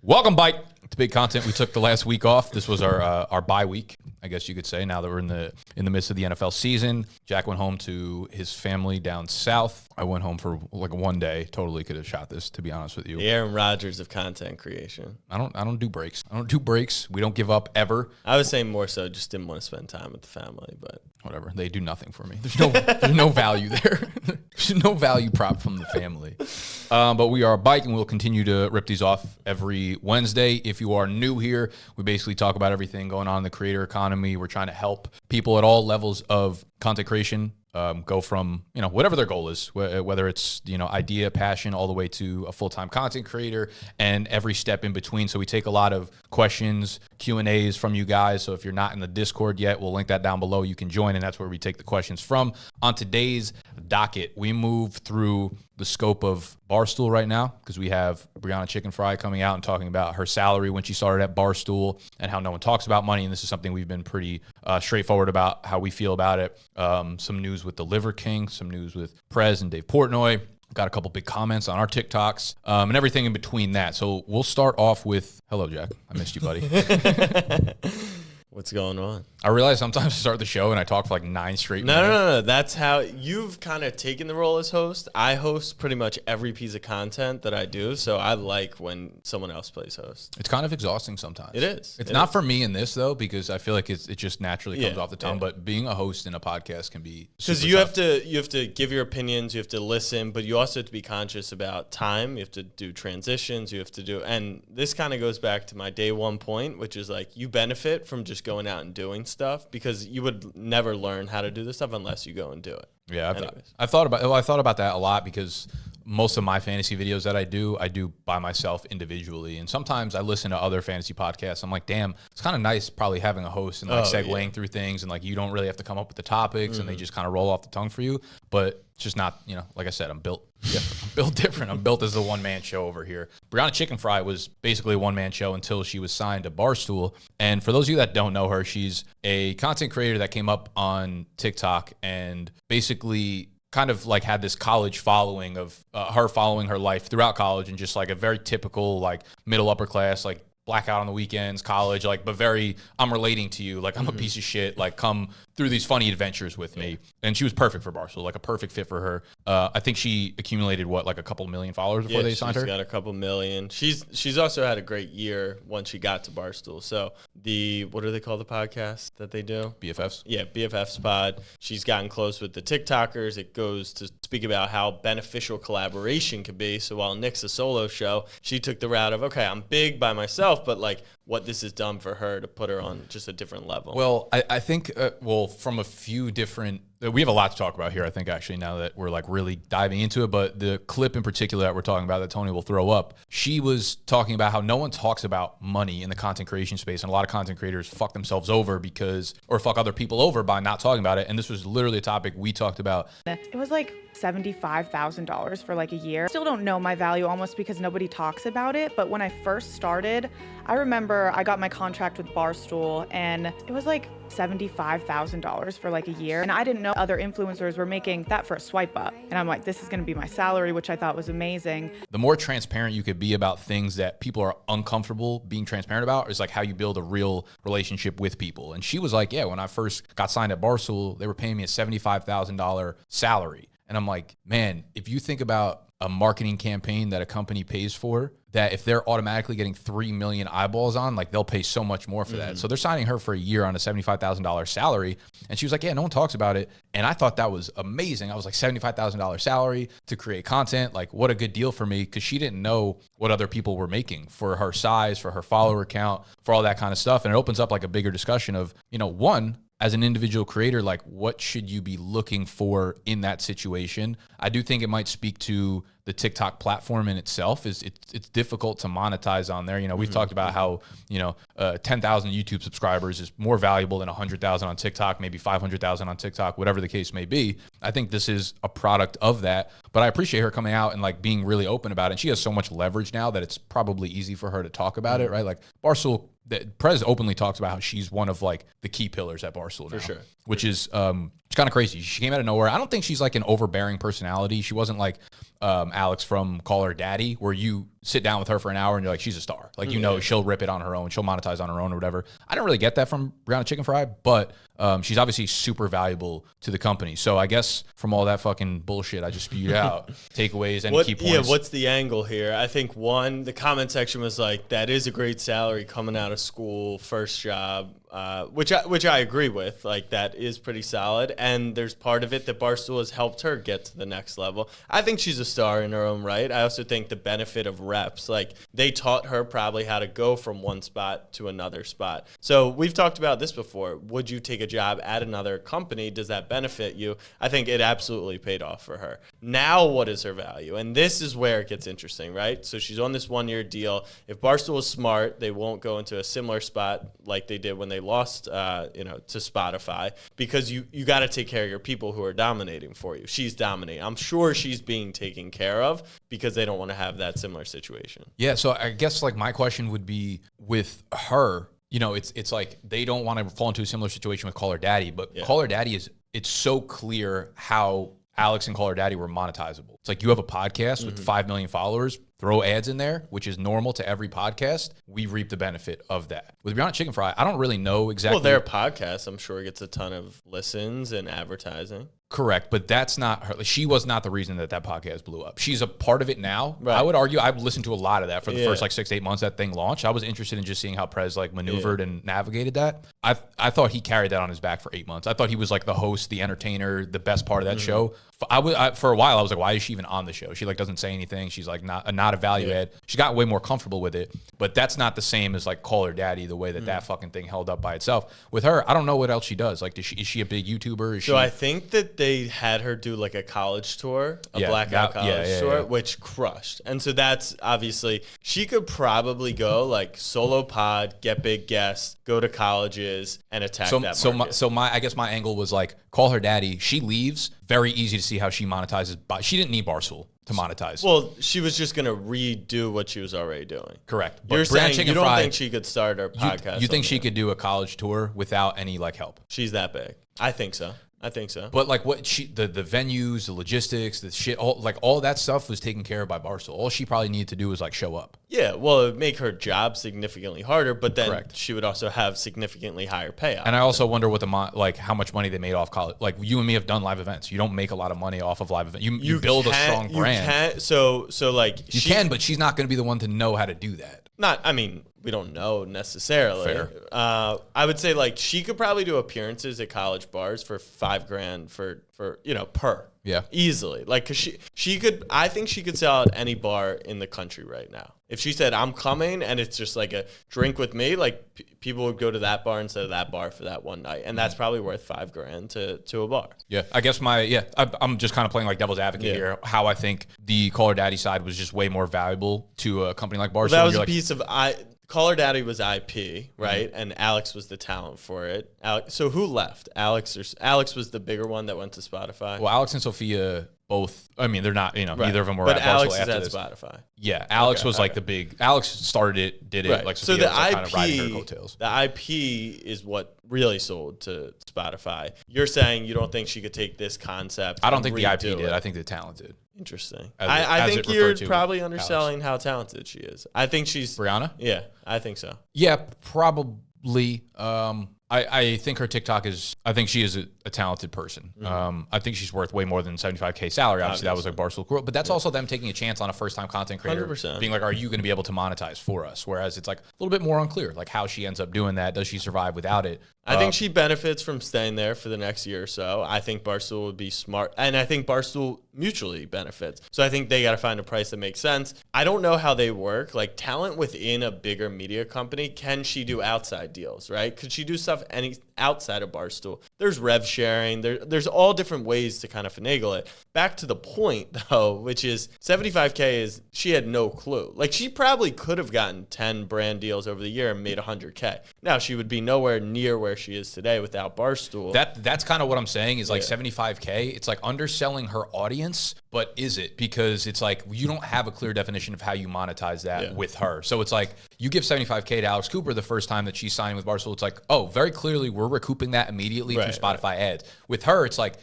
Welcome, Bike, to Big Content. We took the last week off. This was our bye week, I guess you could say, now that we're in the midst of the NFL season. Jack went home to his family down south. I went home for like one day. Totally could have shot this, to be honest with you. The Aaron Rodgers of content creation. I don't do breaks. We don't give up ever. I was saying more so just didn't want to spend time with the family, but whatever. They do nothing for me. There's no value there. There's no value prop from the family. But we are Bike, and we'll continue to rip these off every Wednesday. If you are new here, we basically talk about everything going on in the creator economy. We're trying to help people at all levels of content creation go from, whatever their goal is, whether it's, idea, passion, all the way to a full-time content creator and every step in between. So we take a lot of questions, Q&As from you guys. So if you're not in the Discord yet, we'll link that down below. You can join, and that's where we take the questions from. On today's docket, we move through the scope of Barstool right now because we have Brianna Chicken Fry coming out and talking about her salary when she started at Barstool and how no one talks about money. And this is something we've been pretty straightforward about how we feel about it. Some news with the Liver King, some news with Prez and Dave Portnoy. Got a couple big comments on our TikToks and everything in between that. So we'll start off with, hello, Jack. I missed you, buddy. What's going on? I realize sometimes I start the show and I talk for like 9 straight minutes. No. That's how you've kind of taken the role as host. I host pretty much every piece of content that I do, so I like when someone else plays host. It's kind of exhausting sometimes. It is. It's not for me in this, though, because I feel like it just naturally comes off the tongue. But being a host in a podcast can be because you have to give your opinions, you have to listen, but you also have to be conscious about time. You have to do transitions. You have to do, and this kind of goes back to my day one point, which is like you benefit from just going out and doing stuff because you would never learn how to do this stuff unless you go and do it. Yeah, I thought about that a lot because most of my fantasy videos that I do by myself individually. And sometimes I listen to other fantasy podcasts. I'm like, damn, it's kind of nice probably having a host and like segueing through things and like you don't really have to come up with the topics and they just kind of roll off the tongue for you. But it's just not, like I said, I'm built different. I'm built different. I'm built as a one-man show over here. Brianna Chicken Fry was basically a one-man show until she was signed to Barstool. And for those of you that don't know her, she's a content creator that came up on TikTok and basically kind of like had this college following of her following her life throughout college and just like a very typical like middle upper class, like blackout on the weekends, college, like, but very, I'm relating to you. Like, I'm a piece of shit. Like, come through these funny adventures with me. And she was perfect for Barstool, like a perfect fit for her. I think she accumulated like a couple million followers before they signed her? She's got a couple million. She's also had a great year once she got to Barstool. So what do they call the podcast that they do? BFFs? Yeah, BFFs pod. She's gotten close with the TikTokers. It goes to speak about how beneficial collaboration could be. So while Nick's a solo show, she took the route of, okay, I'm big by myself, but like what this has done for her to put her on just a different level. Well, I think, from a few different, we have a lot to talk about here, I think, actually, now that we're like really diving into it. But the clip in particular that we're talking about that Tony will throw up, she was talking about how no one talks about money in the content creation space. And a lot of content creators fuck themselves over or fuck other people over by not talking about it. And this was literally a topic we talked about. It was like $75,000 for like a year. Still don't know my value almost because nobody talks about it. But when I first started, I remember I got my contract with Barstool and it was like $75,000 for like a year. And I didn't know other influencers were making that for a swipe up. And I'm like, this is going to be my salary, which I thought was amazing. The more transparent you could be about things that people are uncomfortable being transparent about is like how you build a real relationship with people. And she was like, yeah, when I first got signed at Barstool, they were paying me a $75,000 salary. And I'm like, man, if you think about a marketing campaign that a company pays for, that if they're automatically getting 3 million eyeballs on, like they'll pay so much more for that. So they're signing her for a year on a $75,000 salary. And she was like, yeah, no one talks about it. And I thought that was amazing. I was like, $75,000 salary to create content. Like, what a good deal for me. Cause she didn't know what other people were making for her size, for her follower count, for all that kind of stuff. And it opens up like a bigger discussion of, one, as an individual creator, like what should you be looking for in that situation? I do think it might speak to the TikTok platform in itself. It's difficult to monetize on there. We've talked about how, 10,000 YouTube subscribers is more valuable than 100,000 on TikTok, maybe 500,000 on TikTok, whatever the case may be. I think this is a product of that, but I appreciate her coming out and like being really open about it. And she has so much leverage now that it's probably easy for her to talk about it, right? Like Barstool, Prez openly talks about how she's one of like the key pillars at Barstool now, for sure, which is it's kind of crazy. She came out of nowhere. I don't think she's like an overbearing personality. She wasn't like Alex from Call Her Daddy, where you sit down with her for an hour and you're like, she's a star. Like, you know, she'll rip it on her own. She'll monetize on her own or whatever. I don't really get that from Brianna Chicken Fry, but she's obviously super valuable to the company. So I guess from all that fucking bullshit I just spewed out, takeaways and key points. Yeah, what's the angle here? I think one, the comment section was like, that is a great salary coming out of school, first job. Which I agree with. Like, that is pretty solid. And there's part of it that Barstool has helped her get to the next level. I think she's a star in her own right. I also think the benefit of reps, like, they taught her probably how to go from one spot to another spot. So we've talked about this before. Would you take a job at another company? Does that benefit you? I think it absolutely paid off for her. Now, what is her value? And this is where it gets interesting, right? So she's on this 1-year deal. If Barstool is smart, they won't go into a similar spot like they did when they lost, to Spotify, because you got to take care of your people who are dominating for you. She's dominating. I'm sure she's being taken care of because they don't want to have that similar situation. Yeah. So I guess like my question would be with her, you know, it's like they don't want to fall into a similar situation with Call Her Daddy, but Call Her Daddy it's so clear how Alex and Call Her Daddy were monetizable. It's like you have a podcast with 5 million followers, throw ads in there, which is normal to every podcast. We reap the benefit of that. With Brianna Chicken Fry, I don't really know exactly. Well, their podcast, I'm sure, gets a ton of listens and advertising. Correct, but that's not her. She was not the reason that podcast blew up. She's a part of it now. Right. I would argue I've listened to a lot of that for the first like 6 to 8 months that thing launched. I was interested in just seeing how Prez like maneuvered and navigated that. I thought he carried that on his back for 8 months. I thought he was like the host, the entertainer, the best part of that show. For a while I was like, why is she even on the show? She like doesn't say anything. She's like not a value add. She got way more comfortable with it, but that's not the same as like Call Her Daddy, the way that fucking thing held up by itself. With her, I don't know what else she does. Like, is she a big YouTuber? I think that they had her do like a college tour, blackout college tour, which crushed. And so that's obviously, she could probably go like solo pod, get big guests, go to colleges and attack that market. I guess my angle was like, Call Her Daddy, she leaves, very easy to see how she monetizes. She didn't need Barstool to monetize. Well, she was just going to redo what she was already doing. Correct. But you're saying you don't think she could start her podcast? You think she could do a college tour without any like help? She's that big. I think so. But like what the venues, the logistics, the shit, all that stuff was taken care of by Barstool. All she probably needed to do was like show up. Yeah, well, it would make her job significantly harder, but then she would also have significantly higher payout. And I also wonder what how much money they made off college. Like you and me have done live events. You don't make a lot of money off of live events. You build a strong brand. So like you can, but she's not going to be the one to know how to do that. We don't know necessarily. Fair. I would say like she could probably do appearances at college bars for $5,000 for per. Yeah. Easily. Like, cause she could, I think she could sell at any bar in the country right now. If she said, I'm coming and it's just like a drink with me, like people would go to that bar instead of that bar for that one night. And that's probably worth $5,000 to a bar. Yeah. I guess I'm just kind of playing like devil's advocate here. How I think the Call Her Daddy side was just way more valuable to a company like Barstool. Well, that was a piece of, Call Her Daddy was IP, right? Mm-hmm. And Alex was the talent for it. So who left? Alex was the bigger one that went to Spotify. Well, Alex and Sophia both. I mean, they're not. Neither of them were. But at Alex after is this. at Spotify. Yeah, Alex was like the big. Alex started it, did it. Right. Like Sophia so the was, like, kind of riding her coattails. The IP is what really sold to Spotify. You're saying you don't think she could take this concept? I don't think the IP did. I think the talent did. Interesting. I think you're probably underselling how talented she is. I think she's Brianna. Yeah, I think so. Yeah, probably. I think her TikTok is. I think she is a talented person. Mm-hmm. I think she's worth way more than $75K salary. Obviously, that was like Barstool Cool, but that's also them taking a chance on a first-time content creator, 100%. Being like, "Are you going to be able to monetize for us?" Whereas it's like a little bit more unclear, like how she ends up doing that. Does she survive without it? I think she benefits from staying there for the next year or so. I think Barstool would be smart, and I think Barstool mutually benefits. So I think they got to find a price that makes sense. I don't know how they work. Like talent within a bigger media company, can she do outside deals, right? Could she do stuff outside of Barstool? There's rev sharing. There's all different ways to kind of finagle it. Back to the point, though, which is 75K is she had no clue. Like she probably could have gotten 10 brand deals over the year and made 100K. Now she would be nowhere near where she is today without Barstool. That's kind of what I'm saying is like 75K. It's like underselling her audience, but is it? Because it's like you don't have a clear definition of how you monetize that with her. So it's like you give 75K to Alex Cooper the first time that she's signing with Barstool. It's like, oh, very clearly we're recouping that immediately through Spotify ads. With her, it's like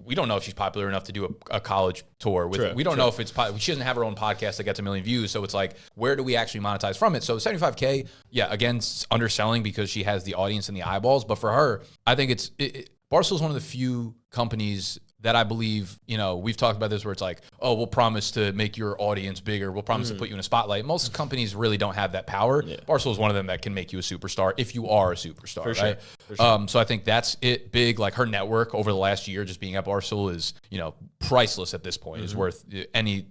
we don't know if she's popular enough to do a college tour with. True, we don't know if it's. She doesn't have her own podcast that gets 1 million views. So it's like, where do we actually monetize from it? So 75K, yeah, again, underselling because she has the audience and the eyeballs. But for her, I think Barstool's one of the few companies that I believe, we've talked about this where it's like, oh, we'll promise to make your audience bigger. We'll promise to put you in a spotlight. Most companies really don't have that power. Yeah. Barstool is one of them that can make you a superstar if you are a superstar, right? Sure. For sure. So I think that's it big. Like her network over the last year, just being at Barstool is, priceless at this point. Is worth any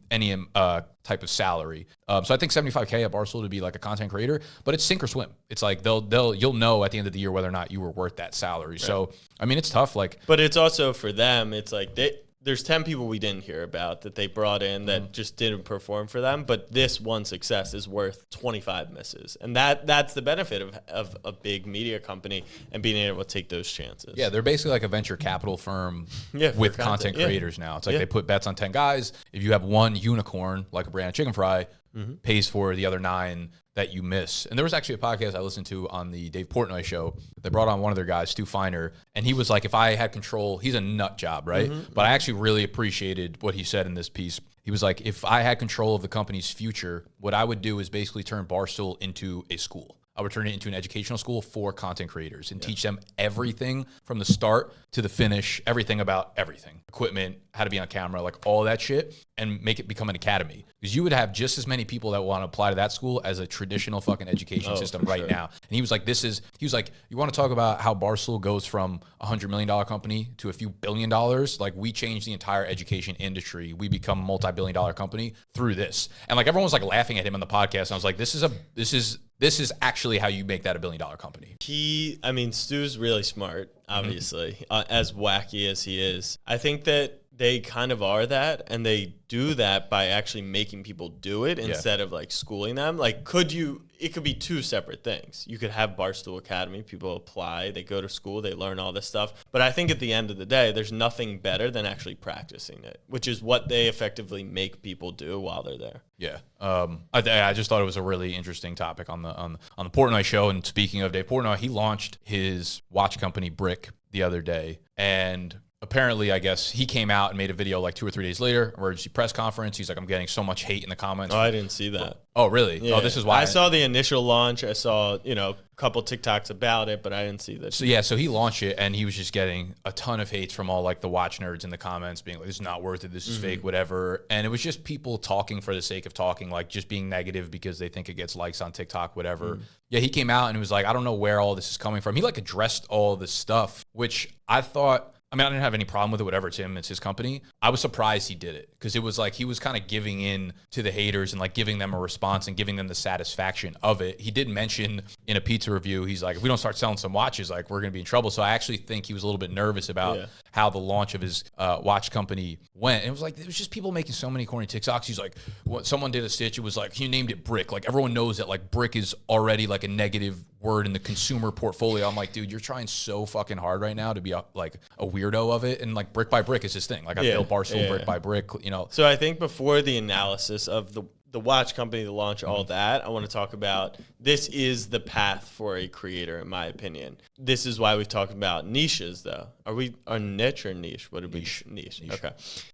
type of salary. So I think 75K at Barstool to be like a content creator, but it's sink or swim. It's like you'll know at the end of the year whether or not you were worth that salary. Right. So I mean, it's tough. But it's also for them. It's like there's 10 people we didn't hear about that they brought in that just didn't perform for them. But this one success is worth 25 misses. And that's the benefit of a big media company and being able to take those chances. Yeah, they're basically like a venture capital firm with content creators now. It's like they put bets on 10 guys. If you have one unicorn, like a brand of chicken fry, pays for the other 9 that you miss. And there was actually a podcast I listened to on the Dave Portnoy show. They brought on one of their guys, Stu Feiner, and he was like, if I had control, he's a nut job, right? But I actually really appreciated what he said in this piece. He was like, if I had control of the company's future, what I would do is basically turn Barstool into a school. I would turn it into an educational school for content creators and teach them everything from the start to the finish, everything about everything, equipment, how to be on camera, like all that shit, and make it become an academy. Because you would have just as many people that want to apply to that school as a traditional fucking education system right now. And he was like, you want to talk about how Barstool goes from $100 million company to a few $1 billion? Like, we changed the entire education industry. We become a multi-billion-dollar company through this. And like, everyone was like laughing at him on the podcast. And I was like, this is actually how you make that $1 billion company. Stu's really smart, obviously, as wacky as he is. I think that they kind of are that, and they do that by actually making people do it instead of like schooling them. Like, it could be 2 separate things. You could have Barstool Academy, people apply, they go to school, they learn all this stuff. But I think at the end of the day, there's nothing better than actually practicing it, which is what they effectively make people do while they're there. Yeah. I just thought it was a really interesting topic on the Portnoy show. And speaking of Dave Portnoy, he launched his watch company Brick the other day, and apparently, I guess he came out and made a video like 2 or 3 days later, emergency press conference. He's like, I'm getting so much hate in the comments. Oh, I didn't see that. Oh, really? Yeah. Oh, this is why. I saw the initial launch. I saw, a couple TikToks about it, but I didn't see that. So he launched it, and he was just getting a ton of hates from all like the watch nerds in the comments being like, this is not worth it. This is fake, whatever. And it was just people talking for the sake of talking, like just being negative because they think it gets likes on TikTok, whatever. Yeah, he came out and was like, I don't know where all this is coming from. He like addressed all this stuff, which I thought, I didn't have any problem with it, whatever. It's him, it's his company. I was surprised he did it because it was like he was kind of giving in to the haters and like giving them a response and giving them the satisfaction of it. He did mention in a pizza review, he's like, if we don't start selling some watches, like we're going to be in trouble. So I actually think he was a little bit nervous about how the launch of his watch company went. And it was just people making so many corny TikToks. He's like, someone did a stitch. It was like, he named it Brick. Like everyone knows that like Brick is already like a negative word in the consumer portfolio. I'm like, dude, you're trying so fucking hard right now to be a weirdo of it. And like brick by brick is his thing. Like I built Barstool brick by brick, So I think before the analysis of the watch company, the launch, all that, I want to talk about this is the path for a creator, in my opinion. This is why we've talked about niches, though. Are we on niche or niche? What did we niche? Okay.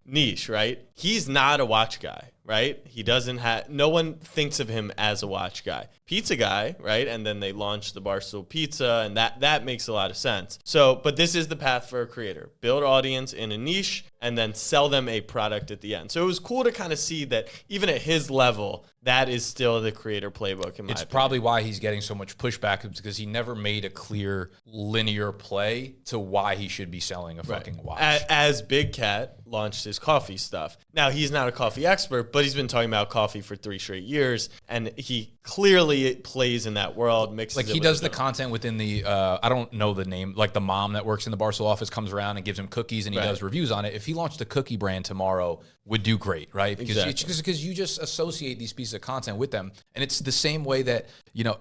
Niche, right? He's not a watch guy, right? He doesn't have, no one thinks of him as a watch guy. Pizza guy, right? And then they launched the Barstool Pizza, and that makes a lot of sense. So, but this is the path for a creator. Build audience in a niche and then sell them a product at the end. So it was cool to kind of see that even at his level, that is still the creator playbook in my opinion. It's probably why he's getting so much pushback, because he never made a clear linear play to why he should be selling a fucking watch. As Big Cat launched his coffee stuff. Now, he's not a coffee expert, but he's been talking about coffee for 3 straight years, and he clearly plays in that world, mixes like he does the content within the, I don't know the name, like the mom that works in the Barstool office comes around and gives him cookies, and he does reviews on it. If he launched a cookie brand tomorrow, would do great, right? Exactly. Because you just associate these pieces of content with them. And it's the same way that,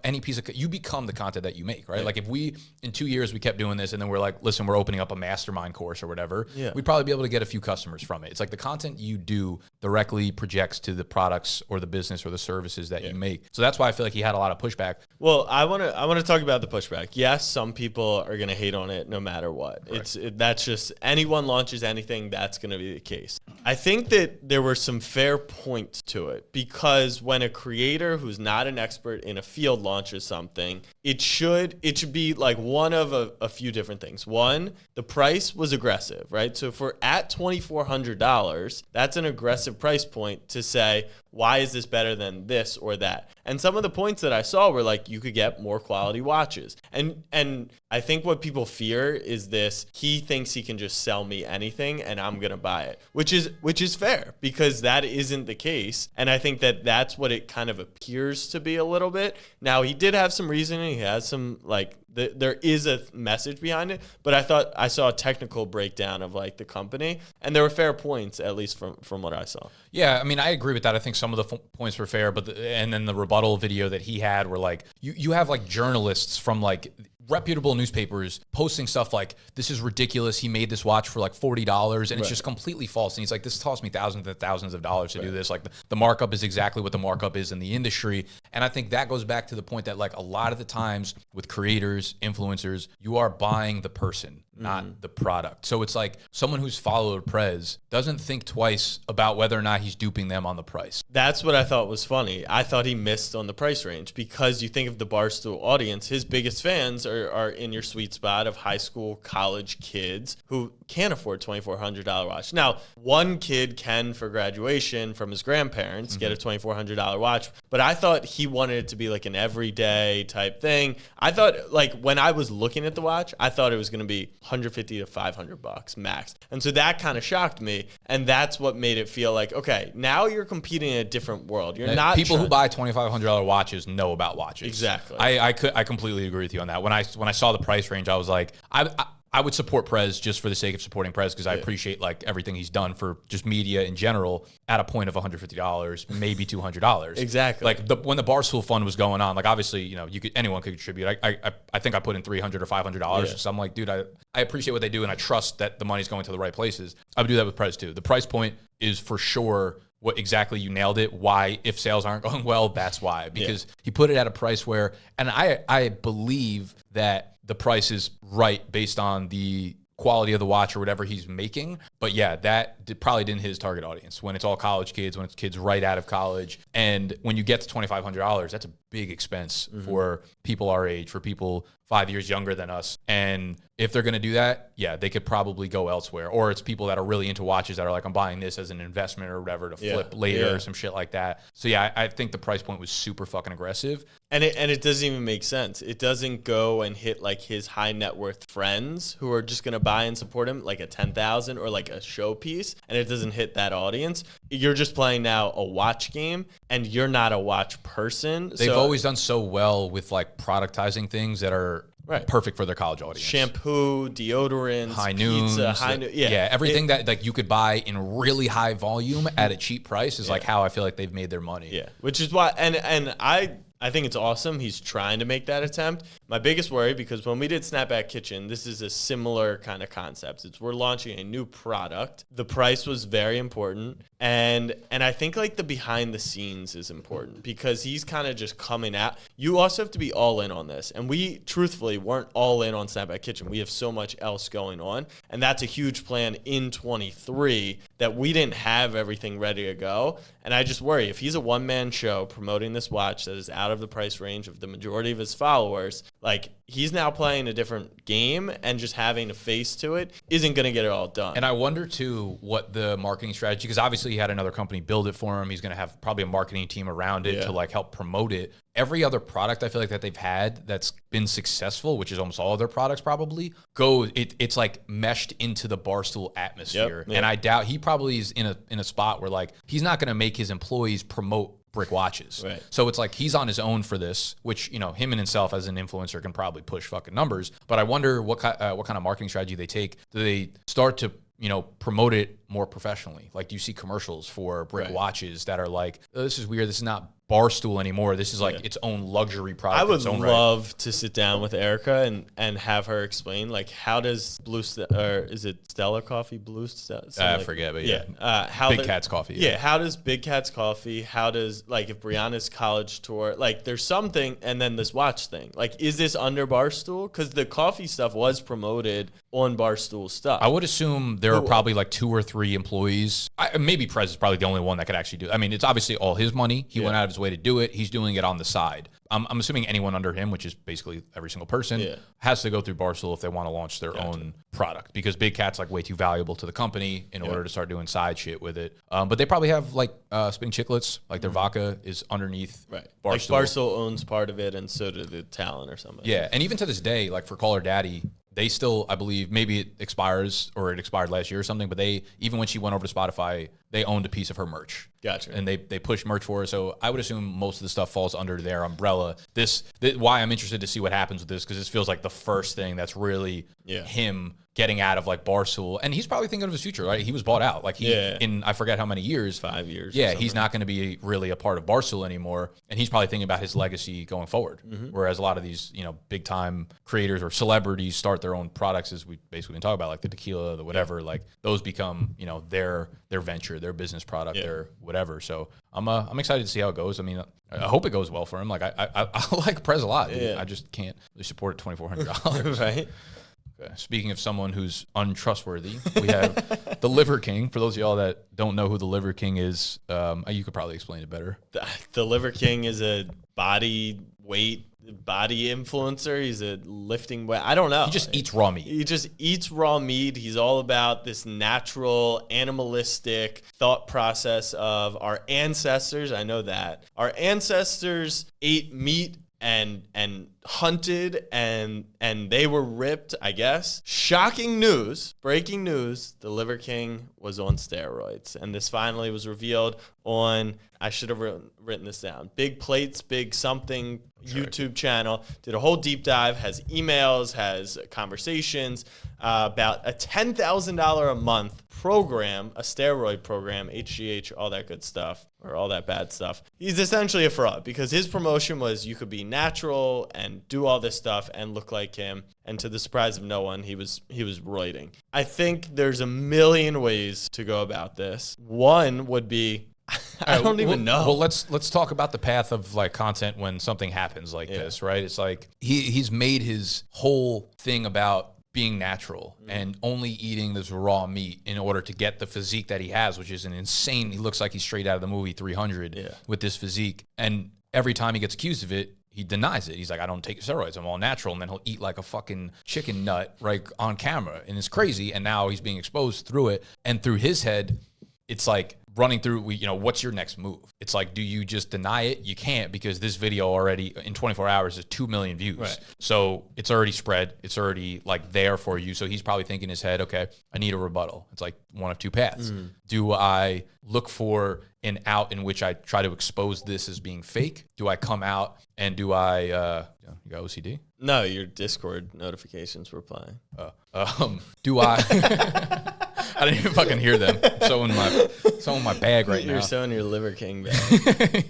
any piece of, you become the content that you make, right? Like if we, in 2 years, we kept doing this and then we're like, listen, we're opening up a mastermind course or whatever, we'd probably be able to get a few customers from it. It's like the content you do directly projects to the products or the business or the services that you make. So that's why I feel like he had a lot of pushback. Well, I want to talk about the pushback. Yes, some people are going to hate on it no matter what. That's just, anyone launches anything, that's going to be the case. I think that there were some fair points to it, because when a creator who's not an expert in a field launches something, it should be like one of a few different things. One, the price was aggressive, right? So if we're at $2,400, that's an aggressive price point to say, why is this better than this or that? And some of the points that I saw were like, you could get more quality watches. And I think what people fear is this, he thinks he can just sell me anything and I'm going to buy it, which is fair, because that isn't the case. And I think that that's what it kind of appears to be a little bit. Now, he did have some reasoning. He has some, like, there is a message behind it, but I thought I saw a technical breakdown of like the company, and there were fair points, at least from what I saw. Yeah, I mean, I agree with that. I think some of the points were fair, but and then the rebuttal video that he had were like, you have like journalists from like reputable newspapers posting stuff like, this is ridiculous, he made this watch for like $40, and it's just completely false. And he's like, this cost me thousands and thousands of dollars to do this. Like the markup is exactly what the markup is in the industry. And I think that goes back to the point that like a lot of the times with creators, influencers, you are buying the person, not the product. So it's like someone who's followed Prez doesn't think twice about whether or not he's duping them on the price. That's what I thought was funny. I thought he missed on the price range, because you think of the Barstool audience, his biggest fans are in your sweet spot of high school, college kids who can't afford $2,400 watch. Now, one kid can, for graduation from his grandparents, get a $2,400 watch, but I thought he wanted it to be like an everyday type thing. I thought, like, when I was looking at the watch, I thought it was going to be $150 to $500 max. And so that kind of shocked me. And that's what made it feel like, okay, now you're competing in a different world. You're not people who buy $2,500 watches know about watches. Exactly. I completely agree with you on that. When I saw the price range, I was like, I would support Prez just for the sake of supporting Prez, because I appreciate like everything he's done for just media in general at a point of $150, maybe $200. Exactly. Like when the Barstool Fund was going on, like obviously, anyone could contribute. I think I put in $300 or $500. So I'm like, dude, I appreciate what they do, and I trust that the money's going to the right places. I would do that with Prez too. The price point is for sure what exactly you nailed it. Why, if sales aren't going well, that's why. Because he put it at a price where, and I believe that the price is right based on the quality of the watch or whatever he's making. But yeah, that probably didn't hit his target audience when it's all college kids, when it's kids right out of college. And when you get to $2,500, that's a big expense for people our age, for people 5 years younger than us. And if they're going to do that, yeah, they could probably go elsewhere. Or it's people that are really into watches that are like, I'm buying this as an investment or whatever to flip later or some shit like that. So yeah, I think the price point was super fucking aggressive. And it doesn't even make sense. It doesn't go and hit like his high net worth friends who are just going to buy and support him like a 10,000 or like a showpiece. And it doesn't hit that audience. You're just playing now a watch game, and you're not a watch person. They've always done so well with like productizing things that are perfect for their college audience. Shampoo, deodorants, high noons, pizza, everything that like you could buy in really high volume at a cheap price is like how I feel like they've made their money. Yeah, which is why, and I think it's awesome he's trying to make that attempt. My biggest worry, because when we did Snapback Kitchen, this is a similar kind of concept. We're launching a new product. The price was very important. And I think like the behind the scenes is important, because he's kind of just coming out. You also have to be all in on this. And we truthfully weren't all in on Snapback Kitchen. We have so much else going on. And that's a huge plan in 23 that we didn't have everything ready to go. And I just worry, if he's a one-man show promoting this watch that is out of the price range of the majority of his followers, like he's now playing a different game, and just having a face to it isn't going to get it all done. And I wonder too what the marketing strategy, because obviously he had another company build it for him. He's going to have probably a marketing team around it to like help promote it. Every other product I feel like that they've had that's been successful, which is almost all of their products probably, it's like meshed into the Barstool atmosphere. And I doubt he probably is in a spot where like he's not going to make his employees promote brick watches. Right. So it's like he's on his own for this, which, him and himself as an influencer can probably push fucking numbers. But I wonder what kind of marketing strategy they take. Do they start to promote it more professionally. Like, do you see commercials for Brick Right. watches that are like, oh, this is weird. This is not Barstool anymore. This is like its own luxury product. I would its own love to sit down with Erica and have her explain, like, how does or is it Stella Coffee, Blue Stella? I forget, but yeah. How Big Cat's Coffee. Yeah. How does Big Cat's Coffee? How does, like, if Brianna's college tour, like, there's something, and then this watch thing. Like, is this under Barstool? Because the coffee stuff was promoted on Barstool stuff. I would assume there are probably like 2 or 3 employees. Maybe Prez is probably the only one that could actually do it. I mean, it's obviously all his money. He went out of his way to do it. He's doing it on the side. I'm assuming anyone under him, which is basically every single person, has to go through Barstool if they want to launch their own product, because Big Cat's like way too valuable to the company in order to start doing side shit with it. But they probably have like Spin Chiclets, like their vodka is underneath Right. Barstool. Like Barstool owns part of it, and so do the talent or something. Yeah, and even to this day, like for Call Her Daddy, they still, I believe, maybe it expires or it expired last year or something, but they, even when she went over to Spotify, they owned a piece of her merch. Gotcha. And they pushed merch for her. So I would assume most of the stuff falls under their umbrella. Why I'm interested to see what happens with this, because this feels like the first thing that's really him getting out of like Barstool. And he's probably thinking of his future, right? He was bought out. Like in I forget how many years. 5 years. Yeah, he's not going to be really a part of Barstool anymore. And he's probably thinking about his legacy going forward. Whereas a lot of these, big time creators or celebrities start their own products, as we basically been talking about, like the tequila, the whatever, like those become, their venture, their business product, their whatever. So I'm excited to see how it goes. I mean, I hope it goes well for him. Like I like Prez a lot. Dude. I just can't really support it $2,400. Right. Okay. Speaking of someone who's untrustworthy, we have the Liver King. For those of y'all that don't know who the Liver King is, you could probably explain it better. The Liver King is a body influencer. He's a lifting weight. I don't know. He just eats raw meat. He just eats raw meat. He's all about this natural, animalistic thought process of our ancestors. I know that. Our ancestors ate meat and hunted and they were ripped, I guess. Shocking news, breaking news, the Liver King was on steroids. And this finally was revealed on, I should have written this down, Big Plates, Big Something YouTube channel. Did a whole deep dive, has emails, has conversations about a $10,000 a month program, a steroid program, HGH, all that good stuff, or all that bad stuff. He's essentially a fraud, because his promotion was you could be natural and do all this stuff and look like him. And to the surprise of no one, he was roiding. I think there's a million ways to go about this. One would be, I don't even know. Well, let's talk about the path of like content when something happens like this, right? It's like he's made his whole thing about being natural and only eating this raw meat in order to get the physique that he has, which is an insane. He looks like he's straight out of the movie 300 with this physique. And every time he gets accused of it, he denies it. He's like, I don't take steroids. I'm all natural. And then he'll eat like a fucking chicken nut right on camera. And it's crazy. And now he's being exposed through it. And through his head, it's like running through, what's your next move? It's like, do you just deny it? You can't, because this video already in 24 hours is 2 million views. Right. So it's already spread. It's already like there for you. So he's probably thinking in his head, okay, I need a rebuttal. It's like one of two paths. Do I look for an out in which I try to expose this as being fake? Do I come out and do I, you got OCD? No, your Discord notifications were playing. Do I? I didn't even fucking hear them. I'm so in my bag right now. You're so in your Liver King bag.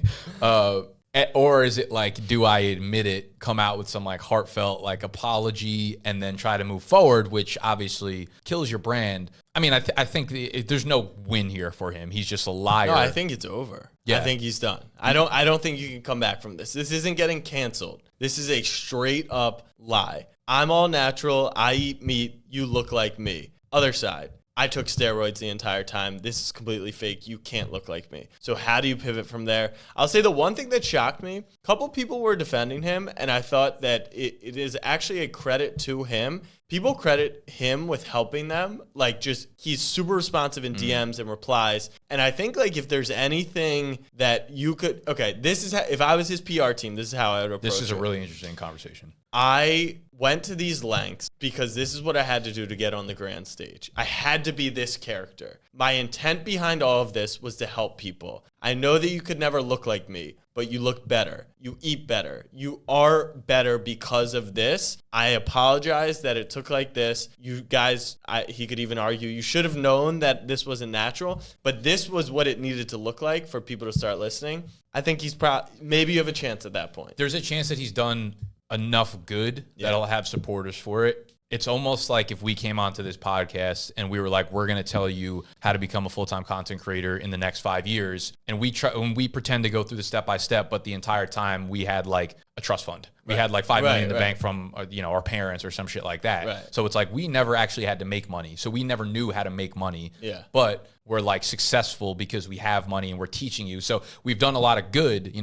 Or is it like, do I admit it, come out with some like heartfelt like apology, and then try to move forward, which obviously kills your brand? I mean, I think there's no win here for him. He's just a liar. No, I think it's over. Yeah. I think he's done. I don't think you can come back from this. This isn't getting canceled. This is a straight up lie. I'm all natural. I eat meat. You look like me. Other side. I took steroids the entire time. This is completely fake. You can't look like me. So how do you pivot from there? I'll say the one thing that shocked me, a couple people were defending him, and I thought that it is actually a credit to him. People credit him with helping them. Like, just, he's super responsive in DMs and replies. And I think, like, if there's anything that you could, okay, this is how, if I was his PR team, this is how I would approach it. This is a really interesting conversation. I went to these lengths because this is what I had to do to get on the grand stage. I had to be this character. My intent behind all of this was to help people. I know that you could never look like me, but you look better. You eat better. You are better because of this. I apologize that it took like this. You guys, he could even argue, you should have known that this wasn't natural, but this was what it needed to look like for people to start listening. I think he's maybe you have a chance at that point. There's a chance that he's done enough good that'll have supporters for it. It's almost like if we came onto this podcast and we were like, we're going to tell you how to become a full-time content creator in the next 5 years. And we pretend to go through the step-by-step, but the entire time we had like a trust fund. We had like $5 million in the bank from our parents or some shit like that. Right. So it's like we never actually had to make money. So we never knew how to make money. Yeah. But we're like successful because we have money and we're teaching you. So we've done a lot of good.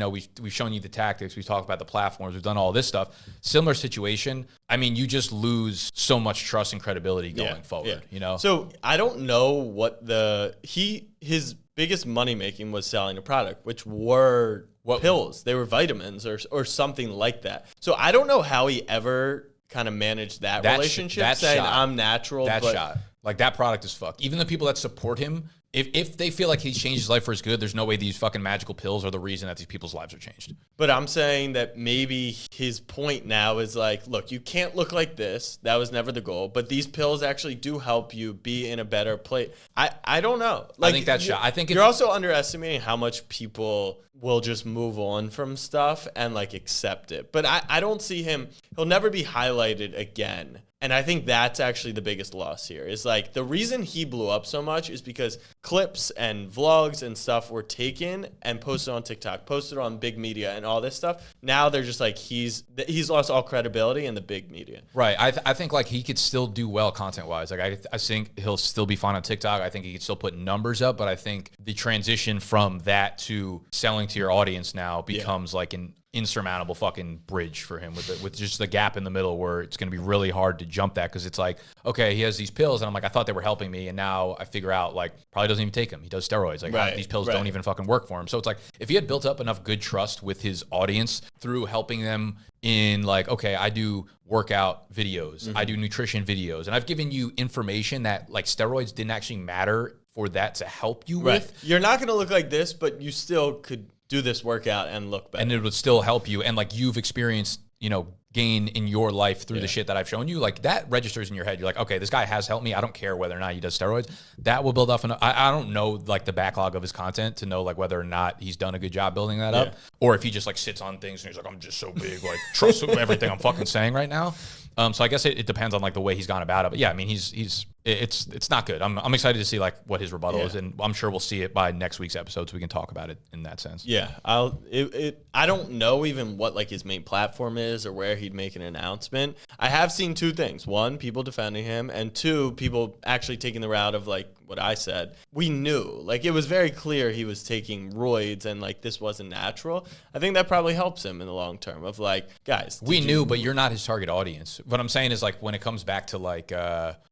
We've shown you the tactics. We've talked about the platforms. We've done all this stuff. Similar situation. I mean, you just lose so much trust and credibility going forward. So I don't know what his biggest money making was selling a product, which were pills. They were vitamins or something like that. So I don't know how he ever kind of managed that relationship, saying I'm natural. Like that product is fucked. Even the people that support him, if they feel like he's changed his life for his good, there's no way these fucking magical pills are the reason that these people's lives are changed. But I'm saying that maybe his point now is like, look, you can't look like this. That was never the goal. But these pills actually do help you be in a better place. I don't know. Like, I think that's shot. I think you're also underestimating how much people will just move on from stuff and like accept it. But I don't see him. He'll never be highlighted again. And I think that's actually the biggest loss here is like the reason he blew up so much is because clips and vlogs and stuff were taken and posted on TikTok, posted on big media and all this stuff. Now they're just like, he's lost all credibility in the big media. Right. I think like he could still do well content wise. Like I think he'll still be fine on TikTok. I think he could still put numbers up, but I think the transition from that to selling to your audience now becomes like an insurmountable fucking bridge for him with just the gap in the middle where it's going to be really hard to jump that because it's like, okay, he has these pills and I'm like, I thought they were helping me. And now I figure out like probably doesn't even take them. He does steroids. Like these pills don't even fucking work for him. So it's like if he had built up enough good trust with his audience through helping them in like, okay, I do workout videos, I do nutrition videos, and I've given you information that like steroids didn't actually matter for that to help you with. You're not going to look like this, but you still could do this workout and look better. And it would still help you. And like you've experienced, gain in your life through the shit that I've shown you, like that registers in your head. You're like, okay, this guy has helped me. I don't care whether or not he does steroids. That will build up. I don't know like the backlog of his content to know like whether or not he's done a good job building that up, or if he just like sits on things and he's like, I'm just so big, like trust everything I'm fucking saying right now. So I guess it depends on like the way he's gone about it. But yeah, I mean, it's not good. I'm excited to see like what his rebuttal is, and I'm sure we'll see it by next week's episode, so we can talk about it in that sense. Yeah, I don't know even what like his main platform is or where he'd make an announcement. I have seen two things: one, people defending him, and two, people actually taking the route of like what I said. We knew, like it was very clear he was taking roids, and like this wasn't natural. I think that probably helps him in the long term. Of like, guys, we knew, but you're not his target audience. What I'm saying is like when it comes back to like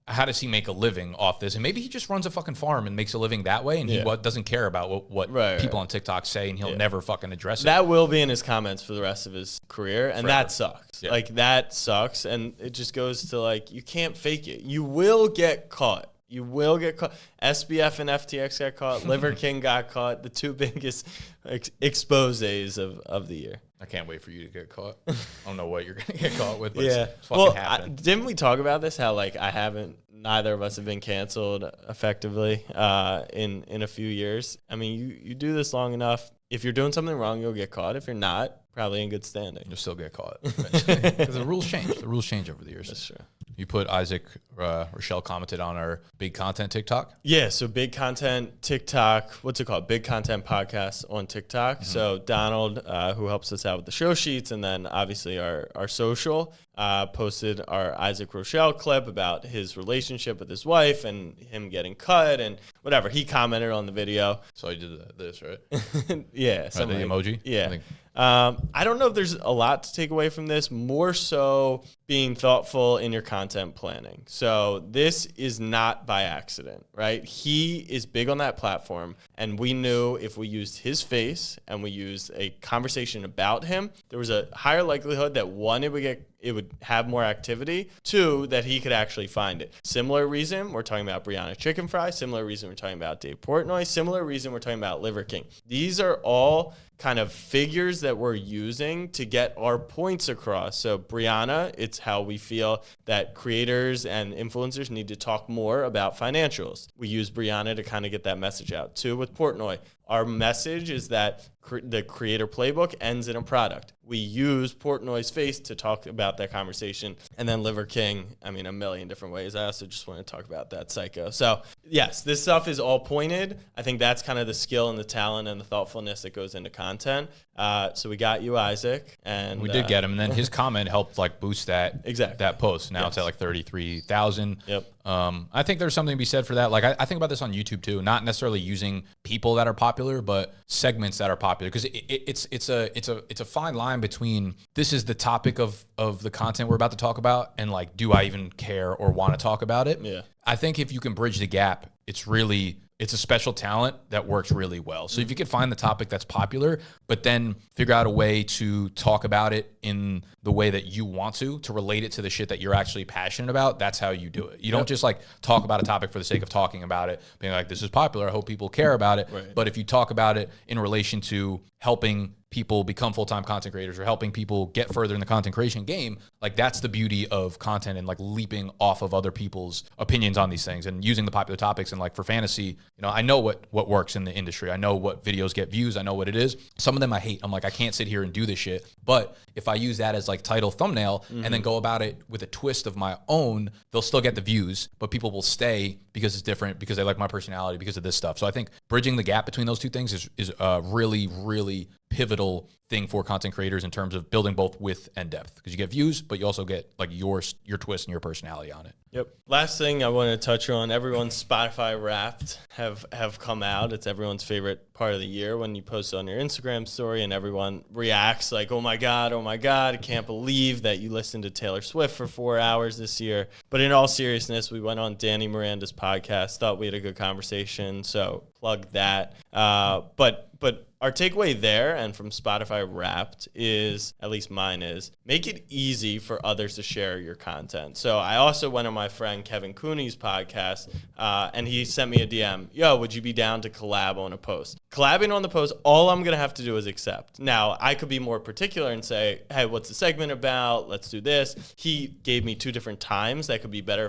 how does he make a living off this? And maybe he just runs a fucking farm and makes a living that way, and he doesn't care about what people on TikTok say, and he'll never fucking address it. That will be in his comments for the rest of his career, and that sucks. Yeah. Like that sucks, and it just goes to like you can't fake it. You will get caught. You will get caught. SBF and FTX got caught. Liver King got caught. The two biggest exposés of the year. I can't wait for you to get caught. I don't know what you're going to get caught with, but yeah. it's fucking happening. Didn't we talk about this? How like neither of us have been canceled effectively in a few years. I mean, you do this long enough. If you're doing something wrong, you'll get caught. If you're not, probably in good standing. You'll still get caught because the rules change. The rules change over the years. That's true. You put Isaac, Rochelle commented on our big content TikTok. Yeah, so big content TikTok. What's it called? Big content podcast on TikTok. So Donald, who helps us out with the show sheets, and then obviously our social, posted our Isaac Rochelle clip about his relationship with his wife and him getting cut and whatever. He commented on the video. So he did this, right? Yeah. The emoji? Yeah. I don't know if there's a lot to take away from this. More so, being thoughtful in your content planning. So this is not by accident, right? He is big on that platform, and we knew if we used his face and we used a conversation about him, there was a higher likelihood that one, it would have more activity. Two, that he could actually find it. Similar reason we're talking about Brianna Chicken Fry. Similar reason we're talking about Dave Portnoy. Similar reason we're talking about Liver King. These are all kind of figures that we're using to get our points across. So Brianna, it's how we feel that creators and influencers need to talk more about financials. We use Brianna to kind of get that message out. Two, with Portnoy, our message is that the creator playbook ends in a product. We use Portnoy's face to talk about that conversation. And then Liver King, I mean, a million different ways. I also just want to talk about that psycho. So yes, this stuff is all pointed. I think that's kind of the skill and the talent and the thoughtfulness that goes into content. So we got you, Isaac. And we did get him. And then his comment helped like boost that that post. Now it's at like 33,000. Yep. I think there's something to be said for that. Like I think about this on YouTube too, not necessarily using people that are popular, but segments that are popular. Because it's a fine line between this is the topic of the content we're about to talk about and like, do I even care or want to talk about it? Yeah. I think if you can bridge the gap, it's a special talent that works really well. So if you could find the topic that's popular, but then figure out a way to talk about it in the way that you want to relate it to the shit that you're actually passionate about, that's how you do it. You don't just like talk about a topic for the sake of talking about it, being like, this is popular, I hope people care about it. Right. But if you talk about it in relation to helping people become full-time content creators or helping people get further in the content creation game, like that's the beauty of content and like leaping off of other people's opinions on these things and using the popular topics. And like for fantasy, you know, I know what works in the industry. I know what videos get views. I know what it is. Some of them I hate. I'm like, I can't sit here and do this shit. But if I use that as like title thumbnail and then go about it with a twist of my own, they'll still get the views, but people will stay because it's different, because they like my personality, because of this stuff. So I think bridging the gap between those two things is a really, really pivotal thing for content creators in terms of building both width and depth, because you get views, but you also get like your twist and your personality on it. Yep. Last thing I want to touch on, everyone's Spotify Wrapped have come out. It's everyone's favorite part of the year when you post it on your Instagram story and everyone reacts like, oh my God, I can't believe that you listened to Taylor Swift for 4 hours this year. But in all seriousness, we went on Danny Miranda's podcast, thought we had a good conversation, so plug that. But our takeaway there and from Spotify Wrapped is, at least mine is, make it easy for others to share your content. So I also went on my friend Kevin Cooney's podcast and he sent me a DM. Yo, would you be down to collab on a post? Collabing on the post, all I'm going to have to do is accept. Now, I could be more particular and say, hey, what's the segment about? Let's do this. He gave me 2 different times that could be better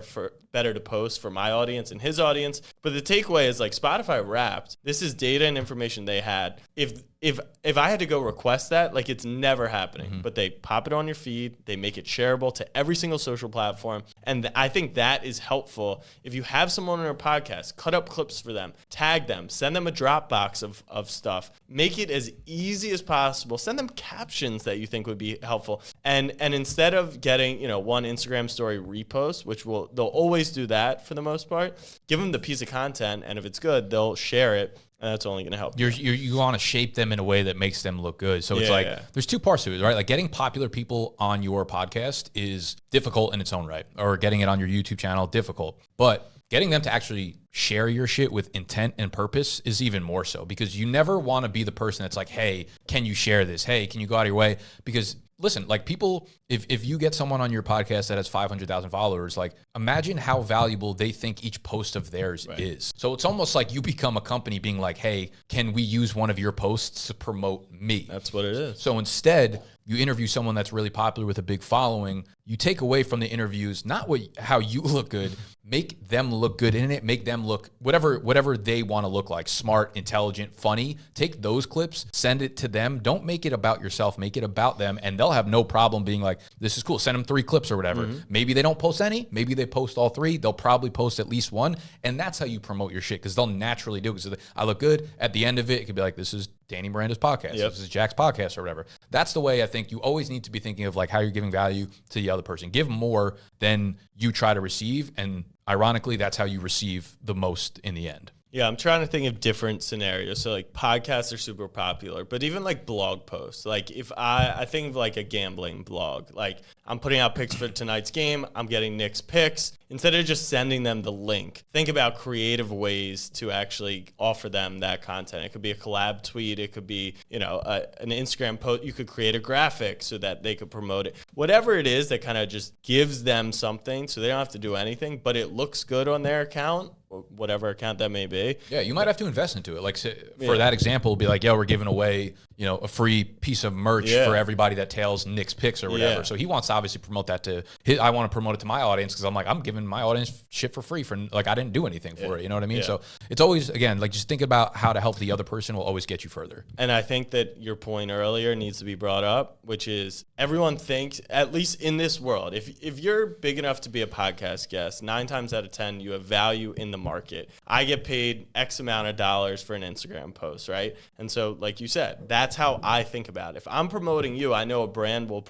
to post for my audience and his audience. But the takeaway is like Spotify Wrapped, this is data and information they had. If I had to go request that, like it's never happening, but they pop it on your feed, they make it shareable to every single social platform. And I think that is helpful. If you have someone on your podcast, cut up clips for them, tag them, send them a Dropbox of stuff, make it as easy as possible. Send them captions that you think would be helpful. And instead of getting, one Instagram story repost, which they'll always do that for the most part, give them the piece of content. And if it's good, they'll share it. And that's only going to help. You want to shape them in a way that makes them look good. So it's there's 2 parts to it, right? Like getting popular people on your podcast is difficult in its own right, or getting it on your YouTube channel, difficult. But getting them to actually share your shit with intent and purpose is even more so, because you never want to be the person that's like, hey, can you share this? Hey, can you go out of your way? Because listen, like people, if you get someone on your podcast that has 500,000 followers, like imagine how valuable they think each post of theirs is. So it's almost like you become a company being like, hey, can we use one of your posts to promote me? That's what it is. So instead, you interview someone that's really popular with a big following. You take away from the interviews, not how you look good, make them look good in it, make them look whatever they want to look like, smart, intelligent, funny. Take those clips, send it to them. Don't make it about yourself, make it about them, and they'll have no problem being like, this is cool. Send them 3 clips or whatever. Maybe they don't post any, maybe they post all 3. They'll probably post at least 1, and that's how you promote your shit, because they'll naturally do it. Because I look good. At the end of it, it could be like, this is Danny Miranda's podcast. This is Jack's podcast or whatever. That's the way I think you always need to be thinking of like how you're giving value to the other person. Give more than you try to receive. And ironically, that's how you receive the most in the end. Yeah, I'm trying to think of different scenarios. So like podcasts are super popular, but even like blog posts. Like if I think of like a gambling blog, like I'm putting out picks for tonight's game, I'm getting Nick's picks. Instead of just sending them the link, think about creative ways to actually offer them that content. It could be a collab tweet. It could be, an Instagram post. You could create a graphic so that they could promote it. Whatever it is that kind of just gives them something so they don't have to do anything, but it looks good on their account, or whatever account that may be. Yeah, you might have to invest into it. Like for that example, be like, we're giving away, a free piece of merch for everybody that tails Nick's picks or whatever. Yeah. So he wants to obviously promote that to I want to promote it to my audience because I'm giving my audience shit for free for like I didn't do anything for it. You know what I mean? Yeah. So it's always, again, like just think about how to help the other person will always get you further. And I think that your point earlier needs to be brought up, which is everyone thinks, at least in this world, if you're big enough to be a podcast guest, 9 times out of 10, you have value in the market. I get paid X amount of dollars for an Instagram post, right? And so, like you said, that's how I think about it. If I'm promoting you, I know a brand will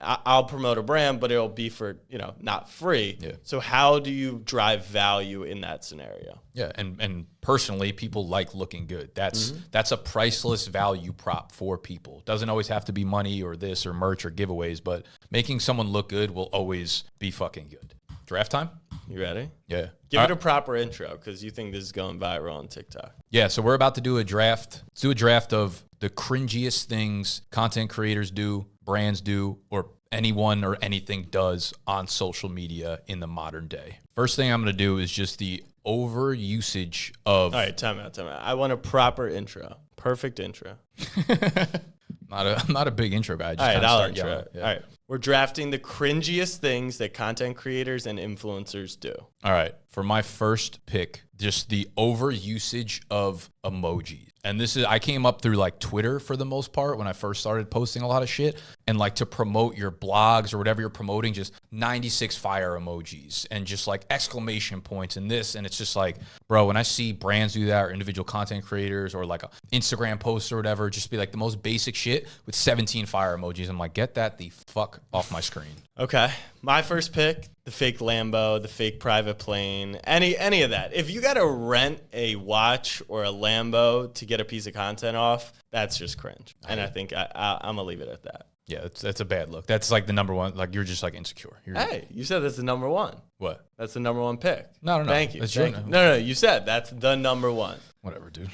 I'll promote a brand, but it'll be for, not free. Yeah. So how do you drive value in that scenario? Yeah, and personally, people like looking good. That's a priceless value prop for people. Doesn't always have to be money or this or merch or giveaways, but making someone look good will always be fucking good. Draft time? You ready? Yeah. Give it a proper intro because you think this is going viral on TikTok. Yeah, so we're about to do a draft. Let's do a draft of the cringiest things content creators do, brands do, or anyone or anything does on social media in the modern day. First thing I'm going to do is just the overusage of... All right, time out. I want a proper intro. Perfect intro. I'm not a big intro guy. All right, I'll intro. Yeah. All right. We're drafting the cringiest things that content creators and influencers do. All right. For my first pick, just the overusage of emojis. And I came up through like Twitter for the most part when I first started posting a lot of shit. And like to promote your blogs or whatever you're promoting, just 96 fire emojis and just like exclamation points and this. And it's just like, bro, when I see brands do that or individual content creators or like a Instagram post or whatever, just be like the most basic shit with 17 fire emojis. I'm like, get that the fuck off my screen. Okay. My first pick, the fake Lambo, the fake private plane, any of that. If you got to rent a watch or a Lambo to get a piece of content off, that's just cringe. And I think I'm going to leave it at that. Yeah, that's a bad look. That's like the number one. Like you're just like insecure. Hey, you said that's the number one. What? That's the number one pick. No. Thank you. That's No, you said that's the number one. Whatever, dude.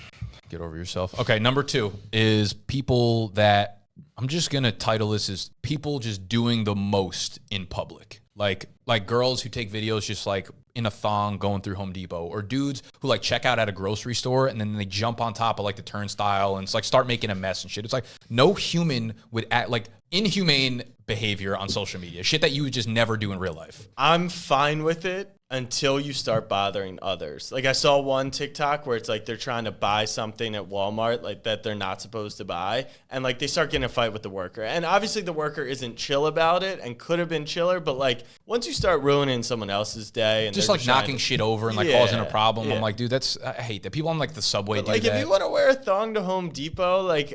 Get over yourself. Okay, number 2 is people that... I'm just going to title this as people just doing the most in public. Like girls who take videos just like in a thong going through Home Depot, or dudes who like check out at a grocery store and then they jump on top of like the turnstile and it's like start making a mess and shit. It's like no human would act like inhumane behavior on social media. Shit that you would just never do in real life. I'm fine with it until you start bothering others. Like I saw one TikTok where it's like they're trying to buy something at Walmart like that they're not supposed to buy, and like they start getting a fight with the worker. And obviously the worker isn't chill about it and could have been chiller, but like once you start ruining someone else's day and just like knocking shit over and like causing a problem, I'm like, dude, I hate that. People on like the subway do like that. If you want to wear a thong to Home Depot, like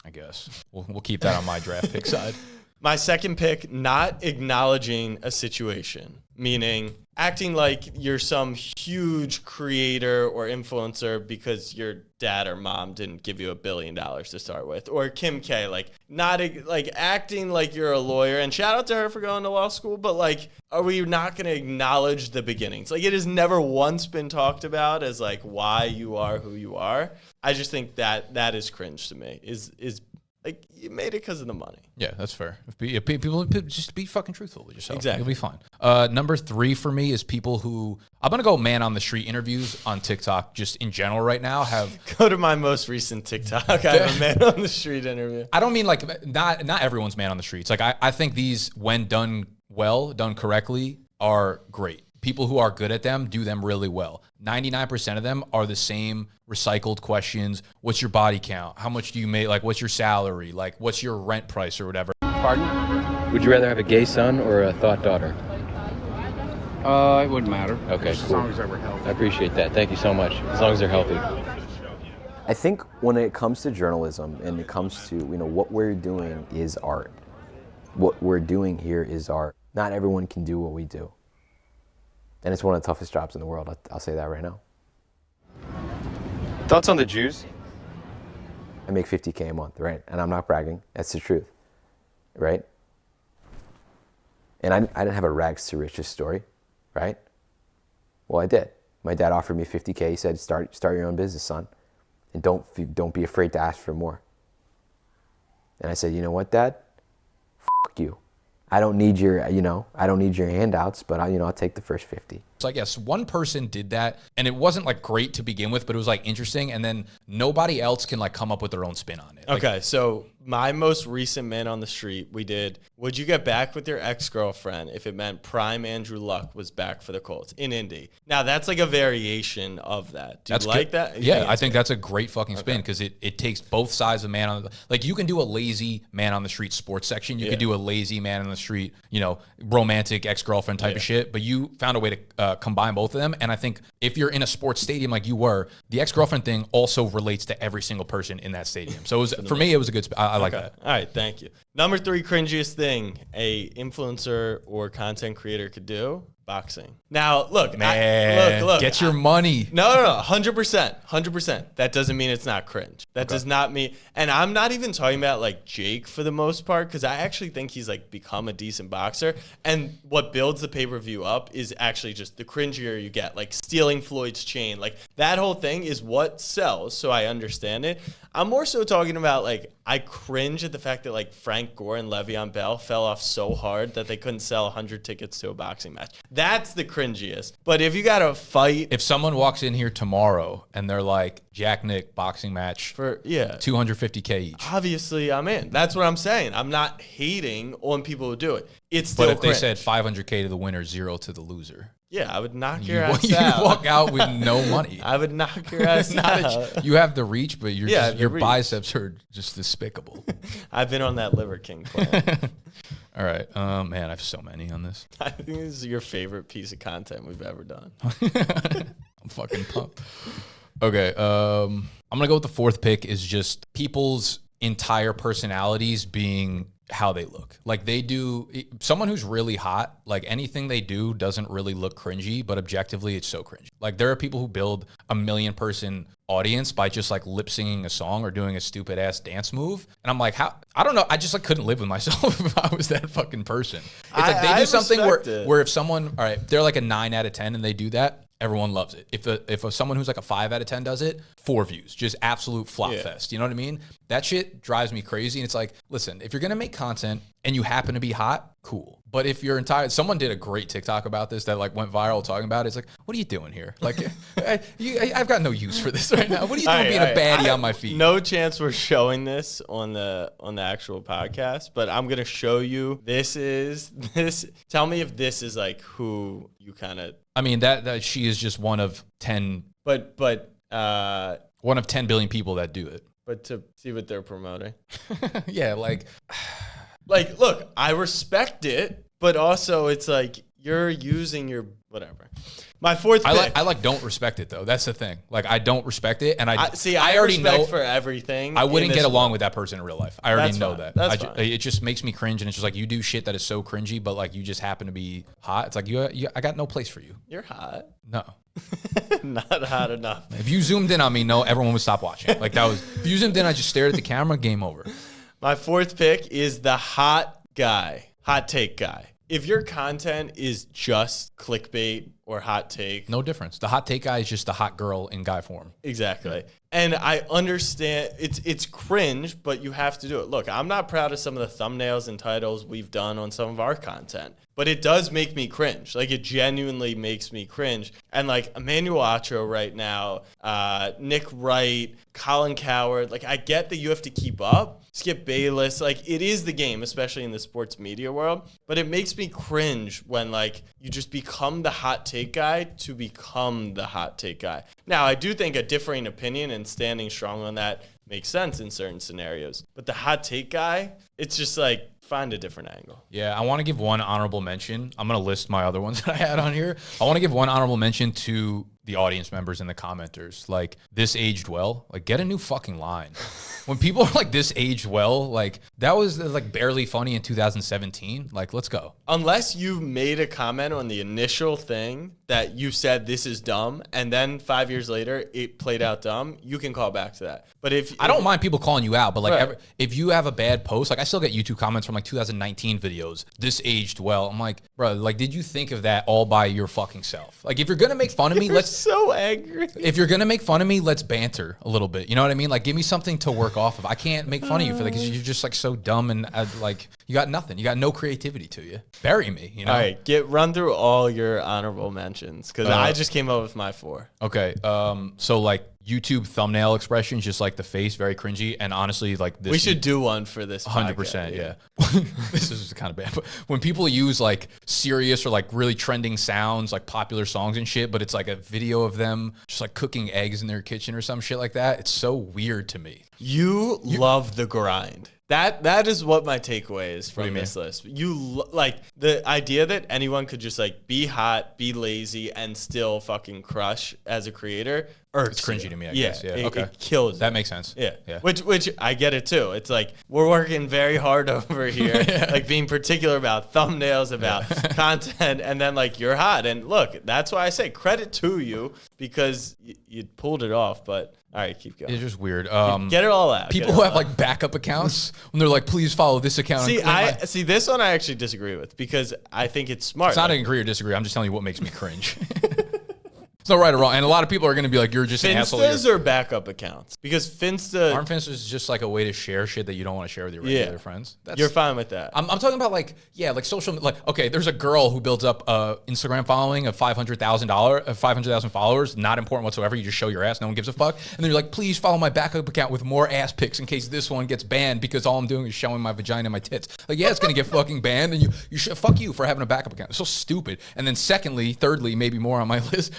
I guess we'll keep that on my draft pick side. My second pick, not acknowledging a situation, meaning acting like you're some huge creator or influencer because your dad or mom didn't give you $1 billion to start with. Or Kim K, like not like acting like you're a lawyer, and shout out to her for going to law school, but like, are we not going to acknowledge the beginnings? Like it has never once been talked about as like why you are who you are. I just think that is cringe to me, is like you made it because of the money. Yeah, that's fair. If people just be fucking truthful with yourself. Exactly. You'll be fine. Number 3 for me is people who, I'm going to go man on the street interviews on TikTok just in general right now have. Go to my most recent TikTok. I have a man on the street interview. I don't mean like, not everyone's man on the streets. Like I think these, when done well, done correctly, are great. People who are good at them do them really well. 99% of them are the same recycled questions. What's your body count? How much do you make? Like, what's your salary? Like, what's your rent price or whatever? Pardon? Would you rather have a gay son or a thought daughter? It wouldn't matter. Okay, As cool. long as they were healthy. I appreciate that. Thank you so much. As long as they're healthy. I think when it comes to journalism and it comes to, what we're doing is art. What we're doing here is art. Not everyone can do what we do. And it's one of the toughest jobs in the world. I'll say that right now. Thoughts on the Jews? I make $50K a month, right? And I'm not bragging. That's the truth, right? And I didn't have a rags to riches story, right? Well, I did. My dad offered me $50K. He said, start your own business, son. And don't be afraid to ask for more. And I said, you know what, Dad? Fuck you. I don't need your, I don't need your handouts, but I'll take the first 50. It's like, yes, one person did that, and it wasn't like great to begin with, but it was like interesting, and then nobody else can like come up with their own spin on it. Okay, so my most recent Man on the Street, we did, would you get back with your ex-girlfriend if it meant prime Andrew Luck was back for the Colts in Indy? Now, that's like a variation of that. Do you like that? Yeah, I think that's a great fucking spin because it takes both sides of man on the, like you can do a lazy Man on the Street sports section. You could do a lazy Man on the Street, romantic ex-girlfriend type of shit, but you found a way to combine both of them. And I think if you're in a sports stadium like you were, the ex-girlfriend thing also relates to every single person in that stadium. So it was, for me, it was a good I like that. All right, thank you. Number 3 cringiest thing a influencer or content creator could do. Boxing. Now, look, man, look, get your money. No, 100%. That doesn't mean it's not cringe. That does not mean, and I'm not even talking about like Jake for the most part, because I actually think he's like become a decent boxer. And what builds the pay-per-view up is actually just the cringier you get, like stealing Floyd's chain. Like that whole thing is what sells. So I understand it. I'm more so talking about like, I cringe at the fact that like Frank Gore and Le'Veon Bell fell off so hard that they couldn't sell 100 tickets to a boxing match. That's the cringiest. But if you got to fight. If someone walks in here tomorrow and they're like, Jack Nick boxing match for $250K each. Obviously, I'm in. That's what I'm saying. I'm not hating on people who do it. It's still But if cringe. they said $500K to the winner, 0 to the loser. Yeah, I would knock your ass you out. walk out with no money. I would knock your ass out. You have the reach, but your reach. biceps are just despicable. I've been on that Liver King plan. All right. Man, I have so many on this. I think this is your favorite piece of content we've ever done. I'm fucking pumped. Okay. I'm going to go with the 4th pick is just people's entire personalities being how they look. Like they do, someone who's really hot, like anything they do doesn't really look cringy, but objectively it's so cringy. Like there are people who build a 1 million person audience by just like lip singing a song or doing a stupid ass dance move. And I'm like, how? I don't know. I just like couldn't live with myself if I was that fucking person. It's like they do something where if someone, all right, they're like a 9 out of 10 and they do that, everyone loves it. If someone who's like a 5 out of 10 does it, 4 views, just absolute flop fest. You know what I mean? That shit drives me crazy. And it's like, listen, if you're going to make content and you happen to be hot, cool. But if you're someone did a great TikTok about this that like went viral talking about it. It's like, what are you doing here? Like, I've got no use for this right now. What are you doing being a baddie on my feet? No chance we're showing this on the actual podcast, but I'm going to show you. Tell me if this is like who you kind of. I mean, that she is just one of 10. But one of 10 billion people that do it. But to see what they're promoting. Yeah, like, look, I respect it, but also it's like you're using your whatever. My 4th pick. I don't respect it though. That's the thing. Like I don't respect it, and I already know for everything. I wouldn't get along with that person in real life. I already know that. That's fine. It just makes me cringe, and it's just like you do shit that is so cringy, but like you just happen to be hot. It's like I got no place for you. You're hot. No. Not hot enough. If you zoomed in on me, no, everyone would stop watching. Like that was. If you zoomed in, I just stared at the camera. Game over. My 4th pick is the hot take guy. If your content is just clickbait or hot take. No difference. The hot take guy is just the hot girl in guy form. Exactly. And I understand it's cringe, but you have to do it. Look, I'm not proud of some of the thumbnails and titles we've done on some of our content, but it does make me cringe. Like it genuinely makes me cringe. And like Emmanuel Acho right now, Nick Wright, Colin Coward, like I get that you have to keep up. Skip Bayless, like it is the game, especially in the sports media world, but it makes me cringe when like you just become the hot take guy to become the hot take guy. Now, I do think a differing opinion and standing strong on that makes sense in certain scenarios, but the hot take guy, it's just like find a different angle. Yeah, I want to give one honorable mention. I'm going to list my other ones that I had on here. I want to give one honorable mention to the audience members and the commenters, like, this aged well, like, get a new fucking line. When people are like, this aged well, like, that was like barely funny in 2017. Like, let's go. Unless you made a comment on the initial thing that you said this is dumb, and then 5 years later it played out dumb, you can call back to that. But if I don't mind people calling you out, but like, Right. if you have a bad post, like, I still get YouTube comments from like 2019 videos, this aged well. I'm like, bro, like, did you think of that all by your fucking self? Like, if you're gonna make fun of me, let's so angry. if you're gonna make fun of me, let's banter a little bit. You know what I mean? Like, give me something to work off of. I can't make fun of you for that because you're just like so dumb and like you got nothing. You got no creativity to you. Bury me. You know. All right, run through all your honorable mentions because I just came up with my 4. Okay. So like YouTube thumbnail expressions, just like the face, very cringy. And honestly, like this, We should do one for this. 100%. podcast, Yeah. This is kind of bad. But when people use like serious or like really trending sounds, like popular songs and shit, but it's like a video of them just like cooking eggs in their kitchen or some shit like that, it's so weird to me. You love the grind. That is what my takeaway is from this list. Like the idea that anyone could just like be hot, be lazy, and still fucking crush as a creator. It's cringy to me, I guess. Yeah. Okay. It kills That it. makes sense. Yeah. Yeah. Which I get it too. It's like we're working very hard over here, like being particular about thumbnails, about content, and then like you're hot. And look, that's why I say credit to you because you pulled it off. But all right, keep going. It's just weird. Get it all out. People who have like backup accounts when they're like, please follow this account. See this one I actually disagree with because I think it's smart. It's not agree or disagree. I'm just telling you what makes me cringe. It's no right or wrong. And a lot of people are going to be like, you're just an asshole. Finstas or backup accounts? Because Finsta... Aren't Finstas just like a way to share shit that you don't want to share with your regular friends? You're fine with that. I'm talking about like, yeah, like social, like, okay, there's a girl who builds up a Instagram following of 500,000 followers. Not important whatsoever. You just show your ass. No one gives a fuck. And then you're like, please follow my backup account with more ass pics in case this one gets banned because all I'm doing is showing my vagina and my tits. Like, yeah, it's going to get fucking banned. And you should, fuck you for having a backup account. It's so stupid. And then thirdly, maybe more on my list,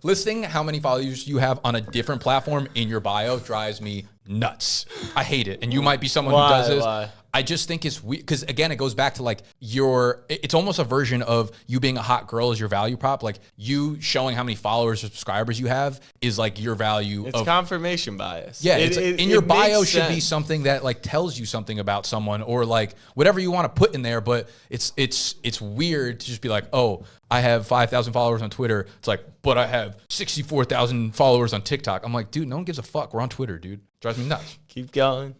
listing how many followers you have on a different platform in your bio drives me nuts. I hate it. And you might be someone who does this. Why? I just think it's weird because again, it goes back to like it's almost a version of you being a hot girl as your value prop. Like you showing how many followers or subscribers you have is like your value. It's confirmation bias. Yeah, in your bio should be something that like tells you something about someone or like whatever you want to put in there. But it's weird to just be like, oh, I have 5,000 followers on Twitter. It's like, but I have 64,000 followers on TikTok. I'm like, dude, no one gives a fuck. We're on Twitter, dude. Drives me nuts. Keep going.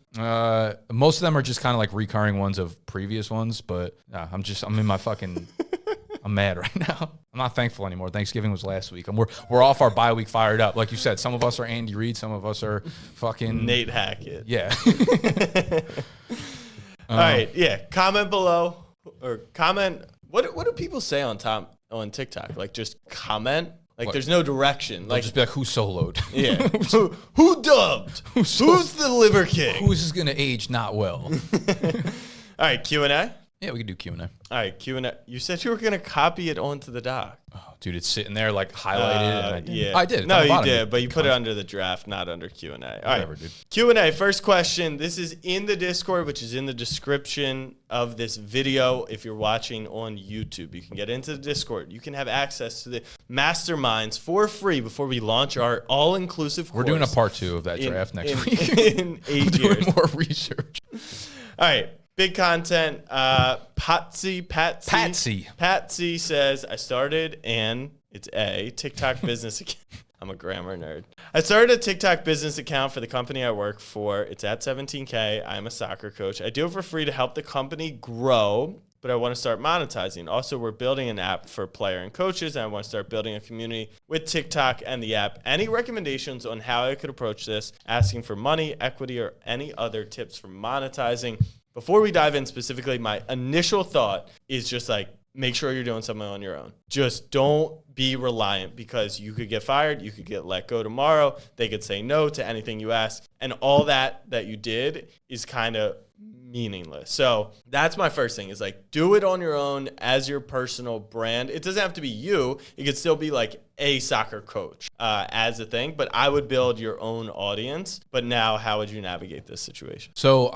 Most of them are just kind of like recurring ones of previous ones, but I'm in my fucking, I'm mad right now. I'm not thankful anymore. Thanksgiving was last week. And we're off our bye week fired up. Like you said, some of us are Andy Reid, some of us are fucking Nate Hackett. Yeah. All right. Yeah. Comment below or comment. What do people say on TikTok? Like just comment. Like there's no direction. Like just be like, who soloed? Yeah. who dubbed? Who's the Liver King? Who's gonna age not well? All right, Q&A. Yeah, we could do Q&A. All right, Q&A. You said you were gonna copy it onto the doc. Oh, dude, it's sitting there like highlighted. And Yeah, I did. It's No, on the you bottom. did, but you put it under the draft, not under Q&A. All right, Whatever, dude. Q&A. First question. This is in the Discord, which is in the description of this video. If you're watching on YouTube, you can get into the Discord. You can have access to the masterminds for free before we launch our all-inclusive course. We're doing a part 2 of that draft next week. In 8 We're years. doing more research. All right. Big content. Patsy says, I started it's a TikTok business account. I'm a grammar nerd. I started a TikTok business account for the company I work for. It's at 17K. I'm a soccer coach. I do it for free to help the company grow, but I want to start monetizing. Also, we're building an app for player and coaches, and I want to start building a community with TikTok and the app. Any recommendations on how I could approach this, asking for money, equity, or any other tips for monetizing? Before we dive in specifically, my initial thought is just like, make sure you're doing something on your own. Just don't be reliant because you could get fired. You could get let go tomorrow. They could say no to anything you ask. And all that you did is kind of meaningless. So that's my first thing is like, do it on your own as your personal brand. It doesn't have to be you. It could still be like a soccer coach as a thing, but I would build your own audience. But now how would you navigate this situation? So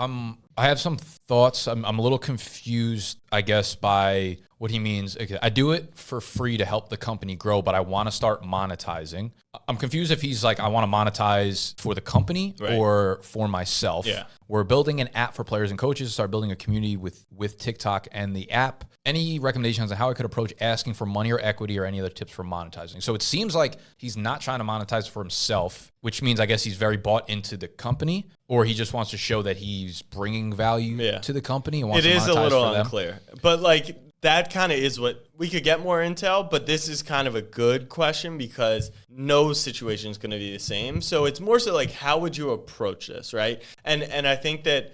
I have some thoughts. I'm a little confused, I guess, by what he means. Okay, I do it for free to help the company grow, but I want to start monetizing. I'm confused if he's like, I want to monetize for the company or for myself. Yeah. We're building an app for players and coaches, start building a community with TikTok and the app. Any recommendations on how I could approach asking for money or equity or any other tips for monetizing? So it seems like he's not trying to monetize for himself, which means I guess he's very bought into the company, or he just wants to show that he's bringing value to the company and wants to monetize for them. It is a little unclear. But like that kind of is what we could get more intel, but this is kind of a good question because no situation is going to be the same. So it's more so like, how would you approach this, right? And I think that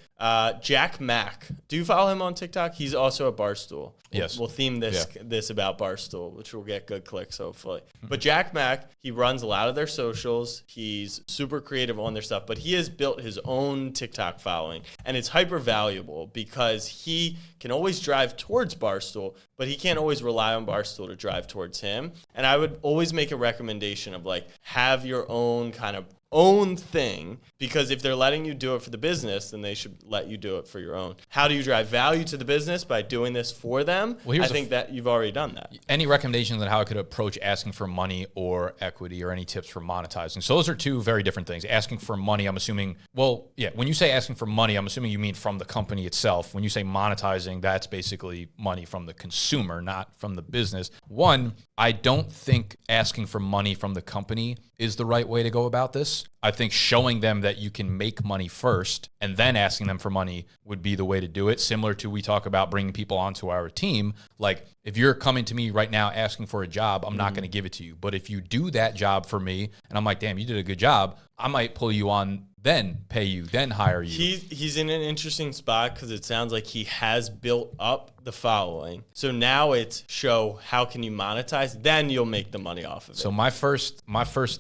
Jack Mack, do you follow him on TikTok? He's also at Barstool. Yes. We'll theme this about Barstool, which will get good clicks, hopefully. But Jack Mack, he runs a lot of their socials. He's super creative on their stuff, but he has built his own TikTok following. And it's hyper valuable because he can always drive towards Barstool, but he can't always rely on Barstool to drive towards him. And I would always make a recommendation of like, have your own kind of own thing, because if they're letting you do it for the business, then they should let you do it for your own. How do you drive value to the business? By doing this for them. Well, I think that you've already done that. Any recommendations on how I could approach asking for money or equity, or any tips for monetizing? So those are two very different things. Asking for money, I'm assuming, well, yeah, when you say asking for money, I'm assuming you mean from the company itself. When you say monetizing, that's basically money from the consumer, not from the business. One, I don't think asking for money from the company is the right way to go about this. I think showing them that you can make money first and then asking them for money would be the way to do it. Similar to we talk about bringing people onto our team. Like if you're coming to me right now asking for a job, I'm not going to give it to you. But if you do that job for me and I'm like, damn, you did a good job, I might pull you on, then pay you, then hire you. He's in an interesting spot because it sounds like he has built up the following. So now it's show how can you monetize, then you'll make the money off of it. So my first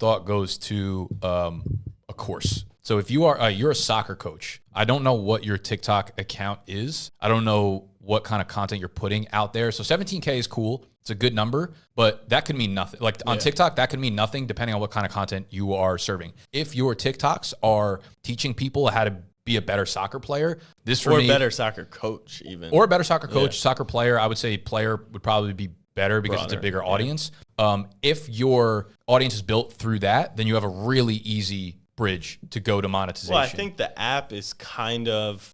thought goes to a course. So if you are you're a soccer coach, I don't know what your TikTok account is. I don't know what kind of content you're putting out there. So 17K is cool. It's a good number, but that could mean nothing. Like on TikTok, that could mean nothing depending on what kind of content you are serving. If your TikToks are teaching people how to be a better soccer player, this for me, or a better soccer coach even. Or a better soccer coach, soccer player, I would say player would probably be better because it's a bigger audience. If your audience is built through that, then you have a really easy bridge to go to monetization. Well, I think the app is kind of,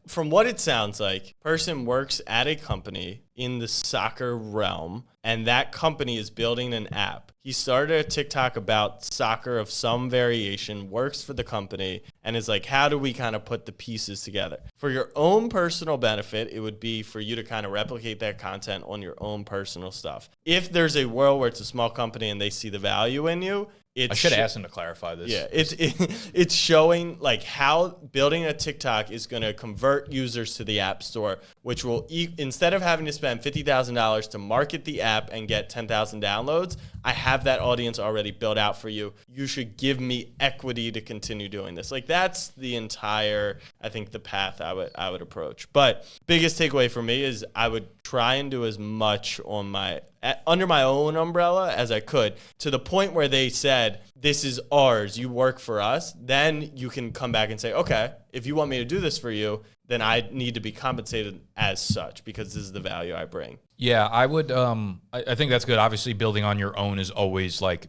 from what it sounds like, person works at a company in the soccer realm, and that company is building an app. He started a TikTok about soccer of some variation, works for the company, and is like, how do we kind of put the pieces together? For your own personal benefit, it would be for you to kind of replicate that content on your own personal stuff. If there's a world where it's a small company and they see the value in you, I should have asked him to clarify this. Yeah, it's showing like how building a TikTok is going to convert users to the App Store, which will, instead of having to spend $50,000 to market the app and get 10,000 downloads, I have that audience already built out for you. You should give me equity to continue doing this. Like that's the entire, I think, the path I would approach. But biggest takeaway for me is I would try and do as much on under my own umbrella as I could, to the point where they said, this is ours, you work for us. Then you can come back and say, okay, if you want me to do this for you, then I need to be compensated as such because this is the value I bring. Yeah, I would. I think that's good. Obviously, building on your own is always like,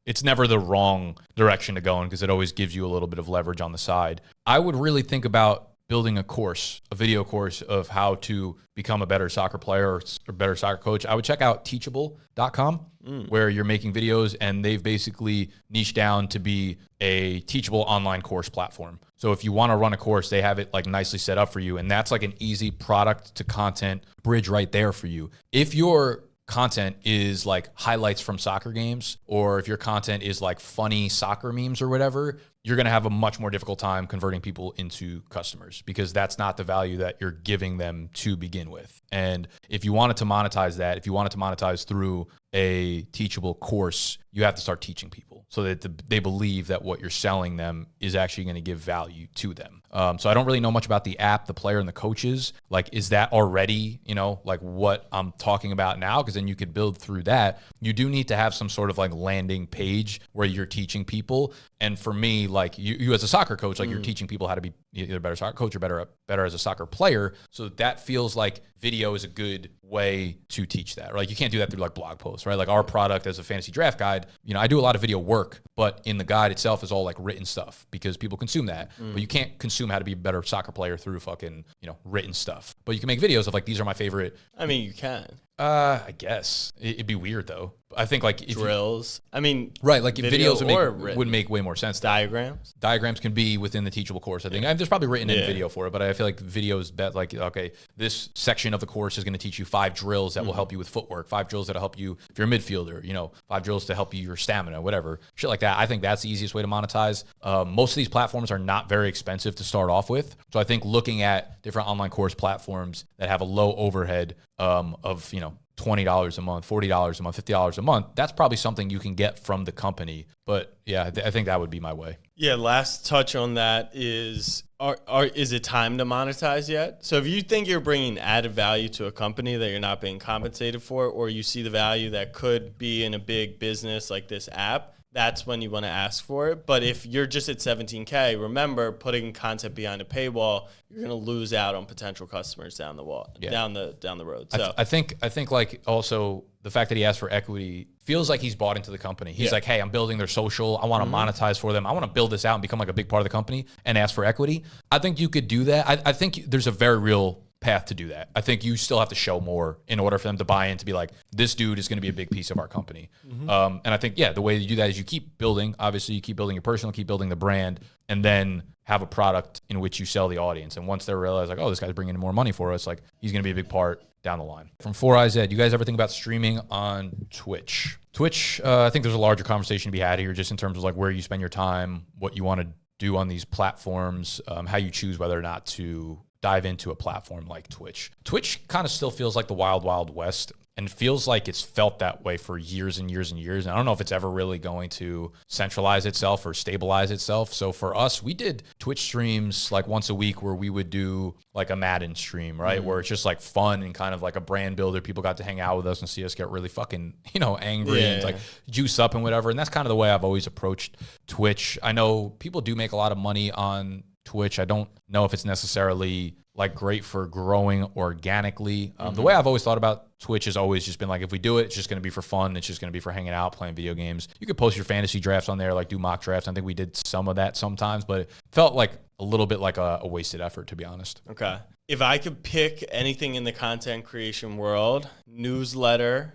it's never the wrong direction to go in because it always gives you a little bit of leverage on the side. I would really think about building a course, a video course of how to become a better soccer player or better soccer coach. I would check out teachable.com where you're making videos, and they've basically niched down to be a teachable online course platform. So if you want to run a course, they have it like nicely set up for you. And that's like an easy product to content bridge right there for you. If your content is like highlights from soccer games, or if your content is like funny soccer memes or whatever, you're going to have a much more difficult time converting people into customers because that's not the value that you're giving them to begin with. And if you wanted to monetize that, if you wanted to monetize through a teachable course, you have to start teaching people so that they believe that what you're selling them is actually going to give value to them. So I don't really know much about the app, the player, and the coaches. Like, is that already, like what I'm talking about now? Because then you could build through that. You do need to have some sort of like landing page where you're teaching people. And for me, like you as a soccer coach, like you're teaching people how to be either a better soccer coach or better as a soccer player. So that feels like video is a good way to teach that. Like you can't do that through like blog posts, right? Like our product as a fantasy draft guide, I do a lot of video work, but in the guide itself is all like written stuff because people consume that. But you can't consume how to be a better soccer player through fucking, written stuff. But you can make videos of like, these are my favorite. I mean, you can. I guess it'd be weird though. I think like if drills. Right, like video videos would make way more sense. Diagrams. Diagrams can be within the teachable course. I think there's probably written in video for it, but I feel like videos like okay, this section of the course is going to teach you 5 drills that will help you with footwork, 5 drills that'll help you if you're a midfielder, 5 drills to help you your stamina, whatever shit like that. I think that's the easiest way to monetize. Most of these platforms are not very expensive to start off with, so I think looking at different online course platforms that have a low overhead of $20 a month, $40 a month, $50 a month, that's probably something you can get from the company. But yeah, I think that would be my way. Yeah, last touch on that is it time to monetize yet? So if you think you're bringing added value to a company that you're not being compensated for, or you see the value that could be in a big business like this app, that's when you want to ask for it. But if you're just at 17K, remember, putting content behind a paywall, you're going to lose out on potential customers down the road. So I think like also the fact that he asked for equity feels like he's bought into the company. He's like, hey, I'm building their social. I want to monetize for them. I want to build this out and become like a big part of the company and ask for equity. I think you could do that. I think there's a very real path to do that. I think you still have to show more in order for them to buy in, to be like, this dude is going to be a big piece of our company. And I think, the way you do that is you keep building. Obviously, you keep building your personal, keep building the brand, and then have a product in which you sell the audience. And once they realize like, oh, this guy's bringing in more money for us, like he's going to be a big part down the line. From 4IZ, you guys ever think about streaming on Twitch? Twitch, I think there's a larger conversation to be had here just in terms of like where you spend your time, what you want to do on these platforms, how you choose whether or not to dive into a platform like Twitch. Twitch kind of still feels like the wild, wild west, and feels like it's felt that way for years and years and years. And I don't know if it's ever really going to centralize itself or stabilize itself. So for us, we did Twitch streams like once a week where we would do like a Madden stream, right? Where it's just like fun and kind of like a brand builder. People got to hang out with us and see us get really fucking, angry and like juice up and whatever. And that's kind of the way I've always approached Twitch. I know people do make a lot of money on Twitch. I don't know if it's necessarily like great for growing organically. The way I've always thought about Twitch has always just been like, if we do it, it's just going to be for fun. It's just going to be for hanging out, playing video games. You could post your fantasy drafts on there, like do mock drafts. I think we did some of that sometimes, but it felt like a little bit like a wasted effort, to be honest. Okay. If I could pick anything in the content creation world, newsletter,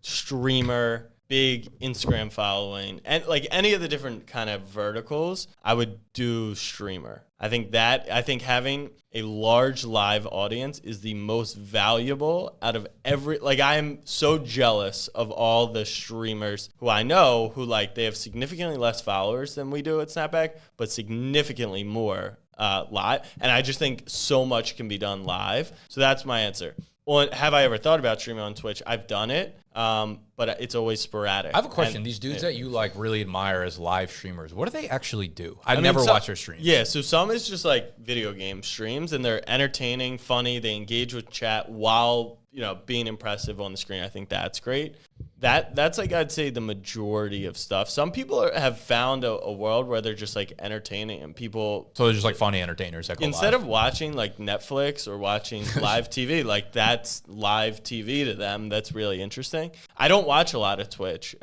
streamer, big Instagram following, and like any of the different kind of verticals, I would do streamer. I think having a large live audience is the most valuable out of every, like I am so jealous of all the streamers who I know who like they have significantly less followers than we do at Snapback, but significantly more live. And I just think so much can be done live. So that's my answer. Well, have I ever thought about streaming on Twitch? I've done it, but it's always sporadic. I have a question. These dudes that you like really admire as live streamers, what do they actually do? I've never watched their streams. Yeah, so some is just like video game streams, and they're entertaining, funny. They engage with chat while being impressive on the screen. I think that's great. That's like I'd say the majority of stuff. Some people have found a world where they're just like entertaining and people. So they're just like funny entertainers that go instead live. of watching like Netflix or watching live TV, like that's live TV to them. That's really interesting. I don't watch a lot of Twitch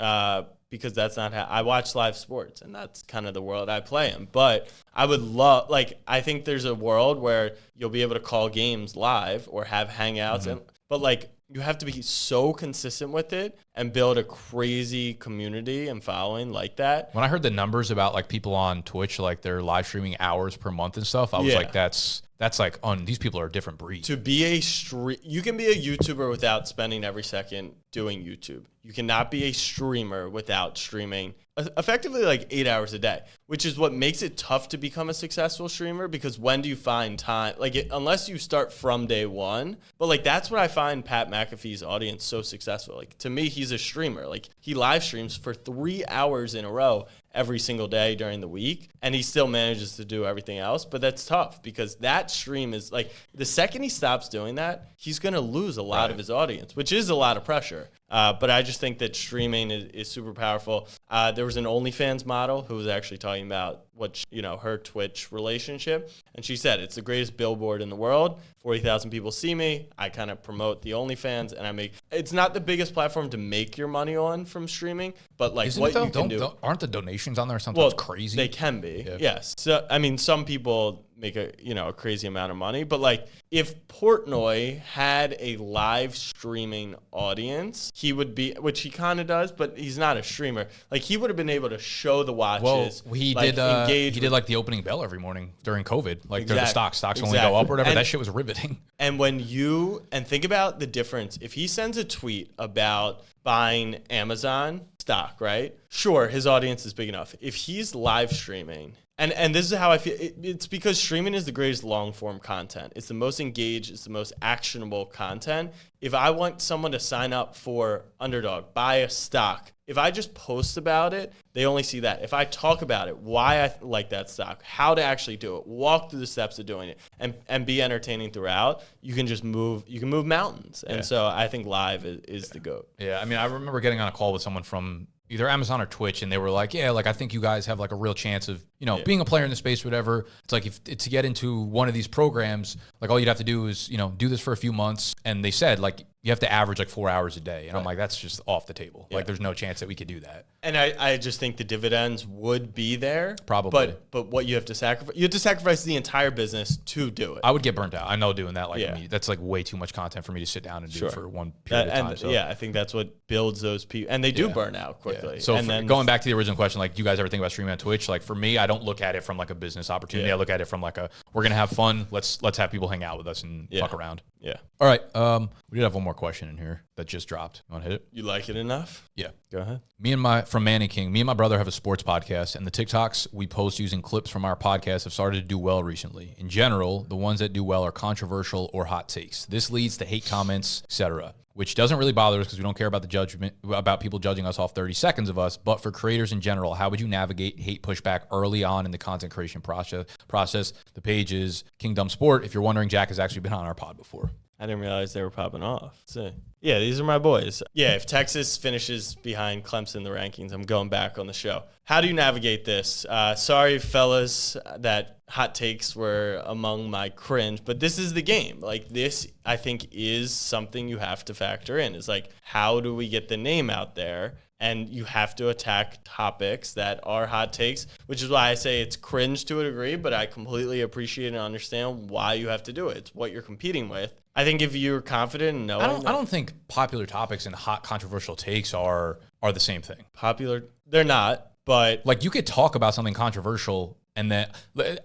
because that's not how I watch live sports, and that's kind of the world I play in. But I would love, like, I think there's a world where you'll be able to call games live or have hangouts, but like. You have to be so consistent with it and build a crazy community and following like that. When I heard the numbers about like people on Twitch, like they're live streaming hours per month and stuff, I was like, that's like these people are a different breed. To be you can be a YouTuber without spending every second doing YouTube. You cannot be a streamer without streaming effectively like 8 hours a day, which is what makes it tough to become a successful streamer, because when do you find time? Like unless you start from day one, but like that's what I find Pat McAfee's audience so successful. Like to me, he's a streamer. Like he live streams for 3 hours in a row every single day during the week, and he still manages to do everything else. But that's tough because that stream is like, the second he stops doing that, he's going to lose a lot of his audience, which is a lot of pressure. But I just think that streaming is super powerful. There was an OnlyFans model who was actually talking about her Twitch relationship. And she said, it's the greatest billboard in the world. 40,000 people see me. I kind of promote the OnlyFans, and it's not the biggest platform to make your money on from streaming, but like Isn't what it though? you can do. Aren't the donations on there sometimes crazy? They can be. Yeah. Yes. So, I mean, some people make a crazy amount of money, but like if Portnoy had a live streaming audience, he would be, which he kind of does, but he's not a streamer. Like he would have been able to show the watches. Well, he did like the opening bell every morning during COVID, like the stocks only go up or whatever. That shit was riveting. And think about the difference. If he sends a tweet about buying Amazon stock, right? Sure, his audience is big enough. If he's live streaming, and this is how I feel, it's because streaming is the greatest long form content. It's the most engaged, it's the most actionable content. If I want someone to sign up for Underdog, buy a stock, if I just post about it, they only see that. If I talk about it, why I like that stock, how to actually do it, walk through the steps of doing it, and be entertaining throughout, you can move mountains. And so I think live is the GOAT. Yeah, I mean, I remember getting on a call with someone from either Amazon or Twitch, and they were like, yeah, like I think you guys have like a real chance of, being a player in the space, whatever. It's like if to get into one of these programs, like all you'd have to do is, do this for a few months. And they said like, you have to average like 4 hours a day. And I'm like, that's just off the table. Yeah. Like there's no chance that we could do that. And I just think the dividends would be there. Probably. But what you have to sacrifice the entire business to do it. I would get burnt out. I know doing that, that's like way too much content for me to sit down and do for one period of time. So. Yeah, I think that's what builds those people. And they do burn out quickly. Yeah. So going back to the original question, like, do you guys ever think about streaming on Twitch? Like for me, I don't look at it from like a business opportunity. I look at it from like we're going to have fun. Let's have people hang out with us and fuck around. Yeah. All right. We did have one more question in here that just dropped. You want to hit it? You like it enough? Yeah. Go ahead. From Manny King, me and my brother have a sports podcast, and the TikToks we post using clips from our podcast have started to do well recently. In general, the ones that do well are controversial or hot takes. This leads to hate comments, etc., which doesn't really bother us because we don't care about the judgment about people judging us off 30 seconds of us. But for creators in general, how would you navigate hate pushback early on in the content creation process? The page is Kingdom Sport. If you're wondering, Jack has actually been on our pod before. I didn't realize they were popping off. So, yeah, these are my boys. Yeah, if Texas finishes behind Clemson in the rankings, I'm going back on the show. How do you navigate this? Sorry, fellas, that hot takes were among my cringe, but this is the game. Like this, I think, is something you have to factor in. It's like, how do we get the name out there? And you have to attack topics that are hot takes, which is why I say it's cringe to a degree, but I completely appreciate and understand why you have to do it. It's what you're competing with. I think if you're confident in knowing I don't think popular topics and hot controversial takes are the same thing. Popular, they're not, but like you could talk about something controversial and then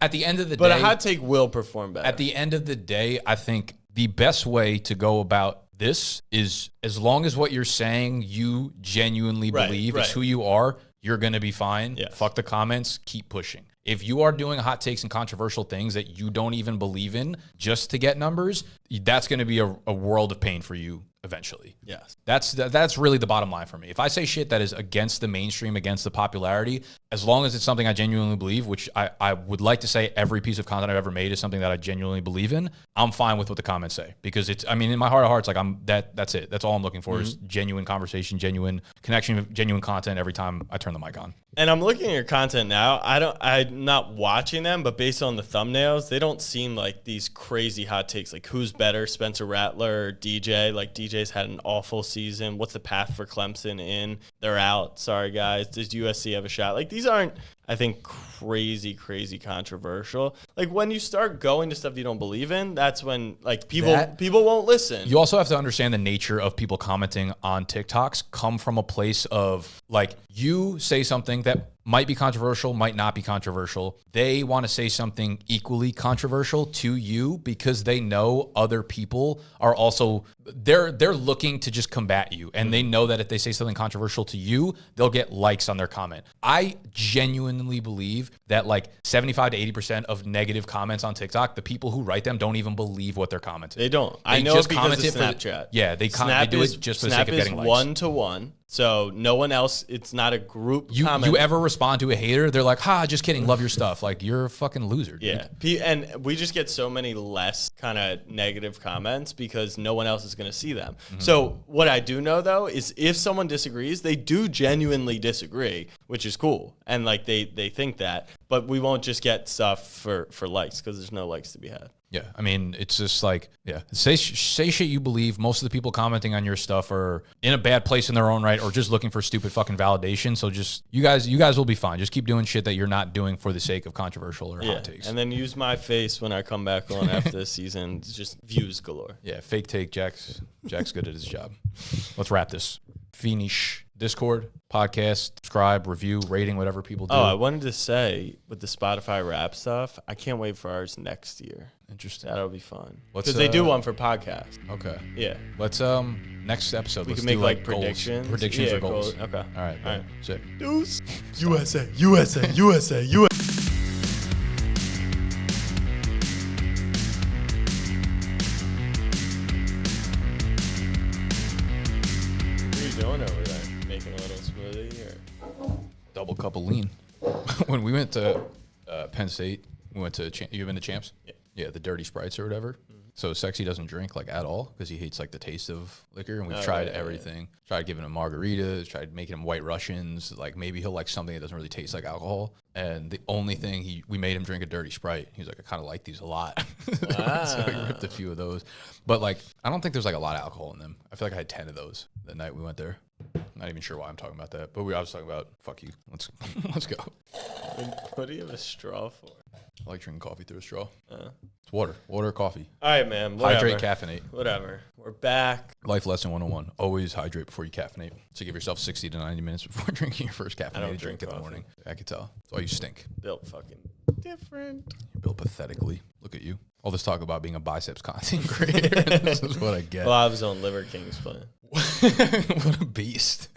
at the end of the day. But a hot take will perform better. At the end of the day, I think the best way to go about this is, as long as what you're saying you genuinely believe it's who you are, you're going to be fine. Yes. Fuck the comments, keep pushing. If you are doing hot takes and controversial things that you don't even believe in just to get numbers, that's going to be a world of pain for you eventually. Yes. That's really the bottom line for me. If I say shit that is against the mainstream, against the popularity, as long as it's something I genuinely believe, which I would like to say every piece of content I've ever made is something that I genuinely believe in, I'm fine with what the comments say. Because in my heart of hearts, like that's it. That's all I'm looking for is genuine conversation, genuine connection, genuine content every time I turn the mic on. And I'm looking at your content now. I'm not watching them, but based on the thumbnails, they don't seem like these crazy hot takes. Like who's better, Spencer Rattler or DJ? Like DJ's had an awful season. What's the path for Clemson in? They're out. Sorry guys. Does USC have a shot? Like these aren't, I think, crazy controversial. Like when you start going to stuff you don't believe in, that's when like people won't listen. You also have to understand the nature of people commenting on TikToks come from a place of like you say something that might be controversial, might not be controversial. They want to say something equally controversial to you because they know other people are also they're looking to just combat you. And they know that if they say something controversial to you, they'll get likes on their comment. I genuinely believe that like 75 to 80% of negative comments on TikTok, the people who write them don't even believe what they're commenting. They don't. I know just because of Snapchat. They do it just for the sake of getting likes. Snap is 1-to-1. So no one else, it's not a group You comment. ever respond to a hater? They're like, just kidding. Love your stuff. Like, you're a fucking loser. Dude. Yeah. And we just get so many less kind of negative comments because no one else is going to see them. So what I do know, though, is if someone disagrees, they do genuinely disagree, which is cool. And like they think that. But we won't just get stuff for likes because there's no likes to be had. Yeah, I mean, it's just like, say shit you believe. Most of the people commenting on your stuff are in a bad place in their own right or just looking for stupid fucking validation. So just, you guys will be fine. Just keep doing shit that you're not doing for the sake of controversial or hot takes. And then use my face when I come back on after this season. It's just views galore. Yeah, fake take. Jack's good at his job. Let's wrap this. Finish. Discord, podcast, subscribe, review, rating, whatever people do. Oh, I wanted to say with the Spotify rap stuff, I can't wait for ours next year. Interesting. That'll be fun. Let's, Because they do one for podcasts. Okay. Yeah. Let's next episode. We let's can make do like goals. predictions. Predictions or goals. Okay. All right. All right. Sick. Deuce. USA, USA, USA, USA. What are you doing over there? Making a little smoothie or? Double cup of lean. When we went to Penn State, we went to you been to Champs? Yeah. Yeah, the dirty Sprites or whatever. So Sexy doesn't drink like at all because he hates like the taste of liquor, and we've tried everything. Tried giving him margaritas, tried making him White Russians. Like maybe he'll like something that doesn't really taste like alcohol. And the only thing we made him drink a dirty Sprite. He was like, I kind of like these a lot. So we ripped a few of those. But like, I don't think there's like a lot of alcohol in them. I feel like I had 10 of those the night we went there. Not even sure why I'm talking about that, but I was talking about fuck you. Let's go. What do you have a straw for? I like drinking coffee through a straw. It's water or coffee. All right, man. Whatever. Hydrate, caffeinate. Whatever. We're back. Life lesson 101. Always hydrate before you caffeinate. So give yourself 60 to 90 minutes before drinking your first caffeinated drink in the coffee. morning. I can tell. That's why you stink. Built fucking different. You're built pathetically. Look at you. All this talk about being a biceps content creator. This is what I get. Well, I was on Liver Kings playing. What a beast.